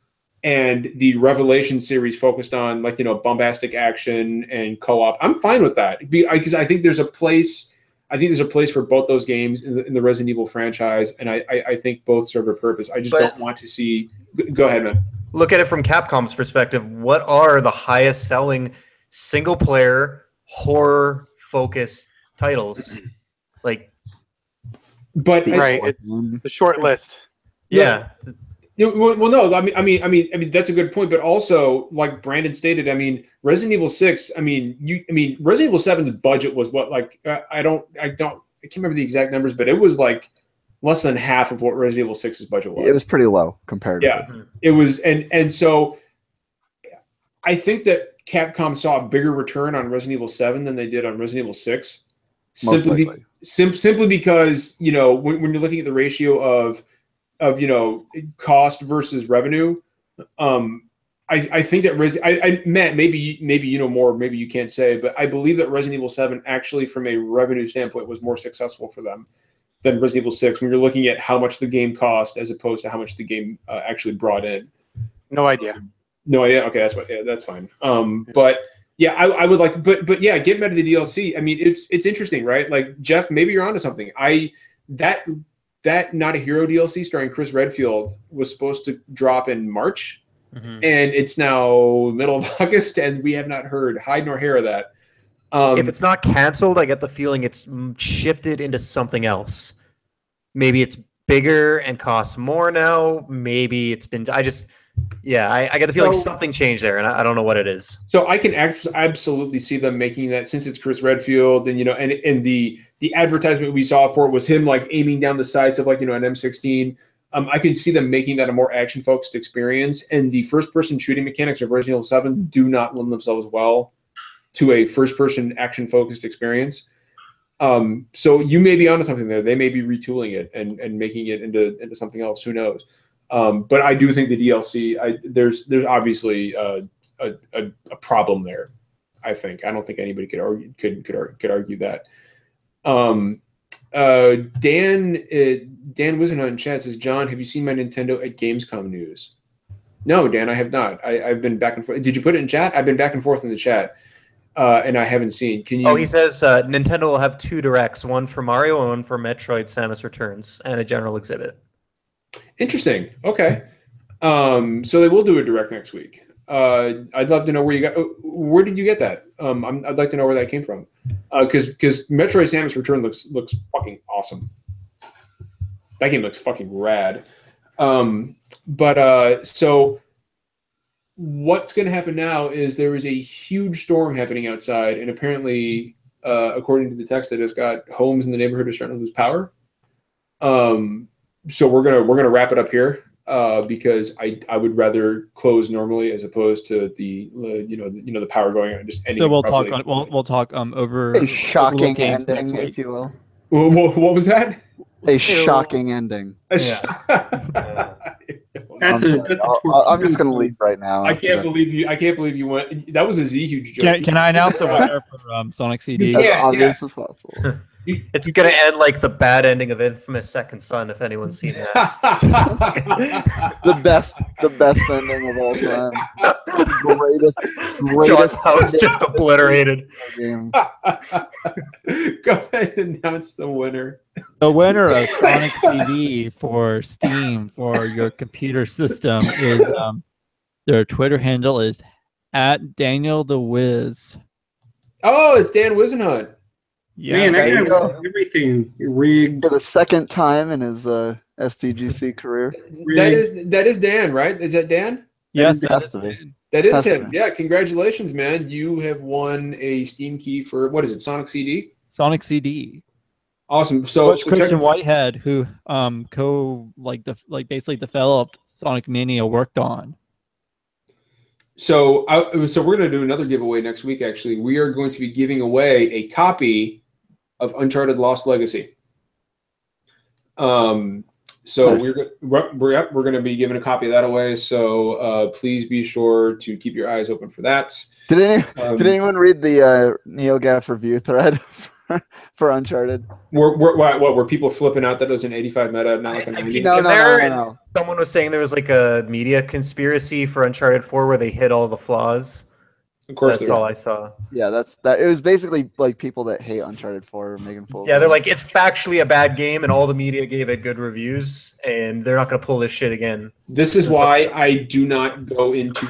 and the Revelation series focused on bombastic action and co-op. I'm fine with that because I think there's a place. I think there's a place for both those games in the Resident Evil franchise, and I think both serve a purpose. I just don't want to see. Go ahead, man. Look at it from Capcom's perspective. What are the highest selling single-player horror-focused titles? Right, it's the short list. Yeah. Well, no. I mean, that's a good point. But also, like Brandon stated, Resident Evil 6. Resident Evil 7's budget was what? Like, I can't remember the exact numbers, but it was like less than half of what Resident Evil 6's budget was. It was pretty low compared. It was, and so I think that Capcom saw a bigger return on Resident Evil 7 than they did on Resident Evil 6. Simply because when you're looking at the ratio of cost versus revenue, I think that Matt, maybe you know more, maybe you can't say, but I believe that Resident Evil 7 actually, from a revenue standpoint, was more successful for them than Resident Evil 6 when you're looking at how much the game cost as opposed to how much the game actually brought in. No idea. No idea. Okay, that's fine. But yeah, I would like, but yeah, getting back to the DLC. I mean, it's interesting, right? Like, Jeff, maybe you're onto something. That Not a Hero DLC starring Chris Redfield was supposed to drop in March, and it's now middle of August, and we have not heard hide nor hair of that. If it's not canceled, I get the feeling it's shifted into something else. Maybe it's bigger and costs more now. Maybe it's been. I get the feeling something changed there, and I don't know what it is. So I can absolutely see them making that, since it's Chris Redfield, and and the advertisement we saw for it was him like aiming down the sights of an M16. I can see them making that a more action-focused experience, and the first-person shooting mechanics of Resident Evil 7 do not lend themselves well to a first-person action-focused experience. So you may be onto something there. They may be retooling it and making it into something else. Who knows? But I do think the DLC, there's obviously a problem there. I don't think anybody could argue that. Dan Wisenhunt in chat says, John, have you seen my Nintendo at Gamescom news? No, Dan, I have not. I've been back and forth. Did you put it in chat? I've been back and forth in the chat, and I haven't seen. Can you? Oh, he says Nintendo will have 2 directs, one for Mario and one for Metroid: Samus Returns, and a general exhibit. Interesting. Okay. So they will do a direct next week. I'd love to know where did you get that? I'd like to know where that came from. Because Metroid: Samus Return looks fucking awesome. That game looks fucking rad. So what's going to happen now is there is a huge storm happening outside, and apparently, according to the text I just got, homes in the neighborhood are starting to lose power. So we're gonna wrap it up here because I would rather close normally as opposed to the the power going out and just ending. So we'll talk over a shocking games ending, if you will. What was that? A shocking ending. That's I'm just gonna leave right now. I can't believe you went. That was a Z huge joke. Can I announce the winner for Sonic CD? As obvious as possible. It's gonna end like the bad ending of Infamous Second Son, if anyone's seen that. the best ending of all time. Greatest house just obliterated. Go ahead and announce the winner. The winner of Sonic CD for Steam for your computer system is their Twitter handle is @DanielTheWiz. Oh, it's Dan Wisenhunt. Yeah, man, that guy everything rigged for the second time in his STGC career. That is Dan, right? Is that Dan? Yes, that is him. Yeah, congratulations, man! You have won a Steam key for what is it? Sonic CD. Sonic CD. Awesome. So Christian Whitehead, who basically developed Sonic Mania, worked on. So we're going to do another giveaway next week. Actually, we are going to be giving away a copy of Uncharted Lost Legacy. So nice. we're going to be giving a copy of that away. So please be sure to keep your eyes open for that. Did anyone read the NeoGaf review thread for Uncharted? Were people flipping out that it was an 85 meta, not like a 90? No. Someone was saying there was like a media conspiracy for Uncharted 4 where they hid all the flaws. Of course, that's all I saw. Yeah, that. It was basically like people that hate Uncharted 4 are making full. Yeah, they're like, it's factually a bad game, and all the media gave it good reviews, and they're not going to pull this shit again. This is why I do not go into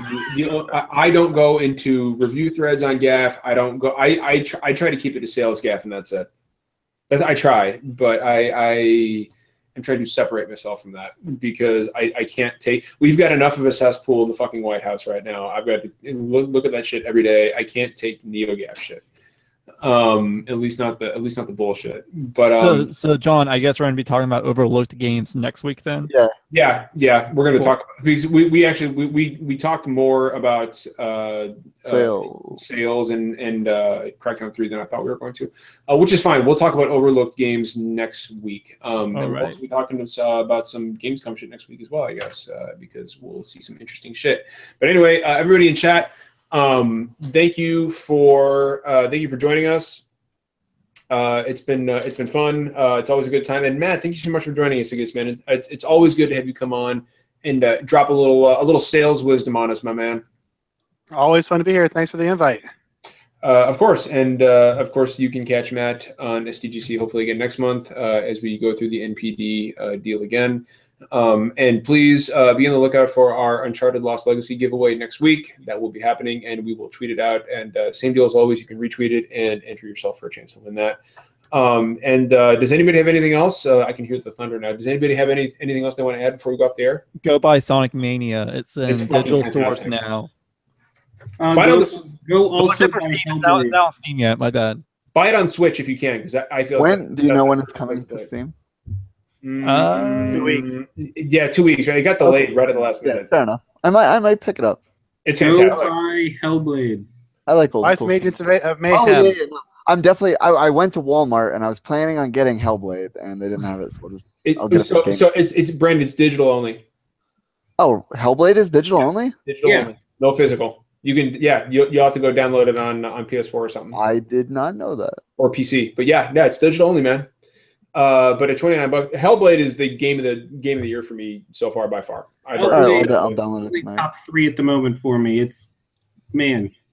I don't go into review threads on Gaff. I don't go. I try to keep it a sales Gaff, and that's it. I try, but I'm trying to separate myself from that because I can't take. We've got enough of a cesspool in the fucking White House right now. I've got to look at that shit every day. I can't take NeoGaf shit. At least not the bullshit. But so John, I guess we're gonna be talking about overlooked games next week then. Yeah. We're gonna talk because we talked more about sales and Crackdown 3 than I thought we were going to, which is fine. We'll talk about overlooked games next week. And we'll also be talking about some Gamescom shit next week as well, I guess, because we'll see some interesting shit. But anyway, everybody in chat. Thank you for joining us. It's been fun. It's always a good time. And Matt, thank you so much for joining us again, man. It's always good to have you come on and drop a little sales wisdom on us, my man. Always fun to be here. Thanks for the invite. Of course, and of course you can catch Matt on STGC hopefully again next month as we go through the NPD deal again. And please be on the lookout for our Uncharted Lost Legacy giveaway next week. That will be happening, and we will tweet it out. And same deal as always, you can retweet it and enter yourself for a chance to win that. Does anybody have anything else? I can hear the thunder now. Does anybody have anything else they want to add before we go off the air? Go buy Sonic Mania. It's in digital stores now. Go also it's not on Steam yet. My bad. Buy it on Switch if you can, because I feel. Do you know when it's coming to Steam? 2 weeks. Yeah, 2 weeks. Right, it got delayed right at the last minute. Fair enough. I might pick it up. It's fantastic. Go buy Hellblade. I like old school. Agents of Mayhem. Oh, yeah. I'm definitely. I went to Walmart and I was planning on getting Hellblade, and they didn't have it. So it's Brandon. It's digital only. Oh, Hellblade is digital only. Digital only. No physical. You can. Yeah, you'll have to go download it on PS4 or something. I did not know that. Or PC, but yeah, it's digital only, man. But at $29, Hellblade is the game of the year for me so far by far. I'll download it tonight. Top 3 at the moment for me. It's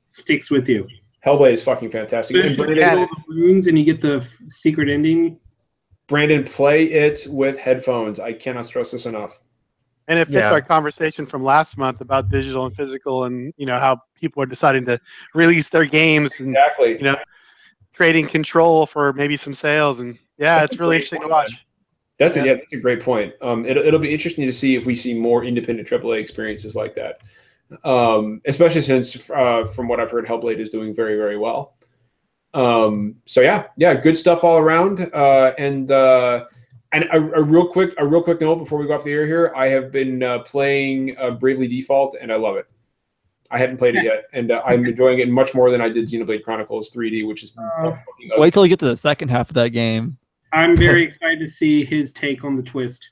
sticks with you. Hellblade is fucking fantastic. And you get all the runes and you get the secret ending. Brandon, play it with headphones. I cannot stress this enough. And it fits our conversation from last month about digital and physical, and how people are deciding to release their games and creating control for maybe some sales, and it's really interesting to watch. That's a great point. It'll be interesting to see if we see more independent AAA experiences like that. Especially since from what I've heard, Hellblade is doing very, very well. So yeah, good stuff all around. And a real quick note before we go off the air here, I have been playing Bravely Default, and I love it. I hadn't played it yet, and I'm enjoying it much more than I did Xenoblade Chronicles 3D, which is wait till you get to the second half of that game. I'm very excited to see his take on the twist.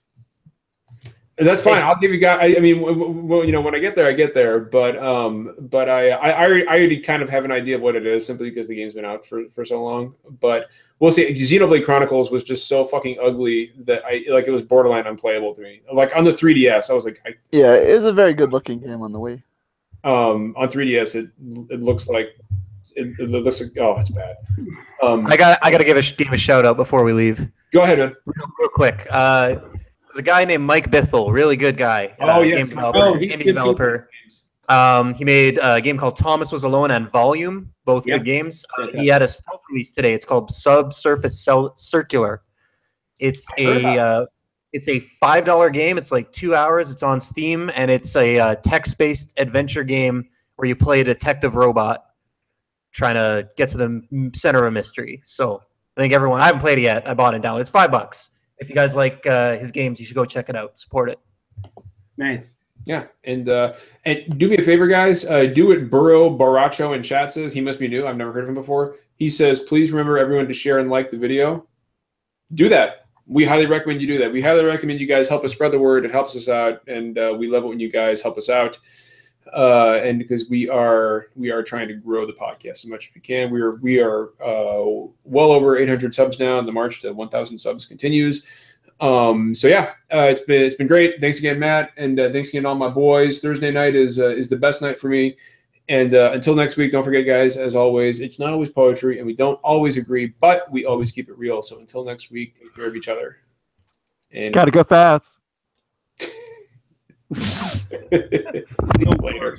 That's fine. I'll give you guys. I mean, well, when I get there, I get there. But I already kind of have an idea of what it is, simply because the game's been out for so long. But we'll see. Xenoblade Chronicles was just so fucking ugly that it was borderline unplayable to me. Like on the 3DS, I was like, yeah, it is a very good looking game on the Wii. On 3DS, it looks like it looks like, oh, it's bad. I gotta give a shout out before we leave. Go ahead, man. Real quick. There's a guy named Mike Bithell, really good guy. Game developer, indie developer. He made a game called Thomas Was Alone and Volume, both good games. He had a stealth release today. It's called Subsurface Circular. It's a $5 game. It's like 2 hours. It's on Steam, and it's a text-based adventure game where you play a detective robot trying to get to the center of a mystery. So I think I haven't played it yet. I bought it down. It's $5. If you guys like his games, you should go check it out. Support it. Nice. Yeah, and do me a favor, guys. Do what Burrow Baracho in chat says. He must be new. I've never heard of him before. He says, please remember everyone to share and like the video. Do that. We highly recommend you do that. We highly recommend you guys help us spread the word. It helps us out, and we love it when you guys help us out. And because we are trying to grow the podcast as much as we can. We are well over 800 subs now, and the march to 1,000 subs continues. So yeah, it's been great. Thanks again, Matt, and thanks again all my boys. Thursday night is the best night for me. And until next week, don't forget, guys, as always, it's not always poetry, and we don't always agree, but we always keep it real. So until next week, take care of each other. And gotta go fast. See you later.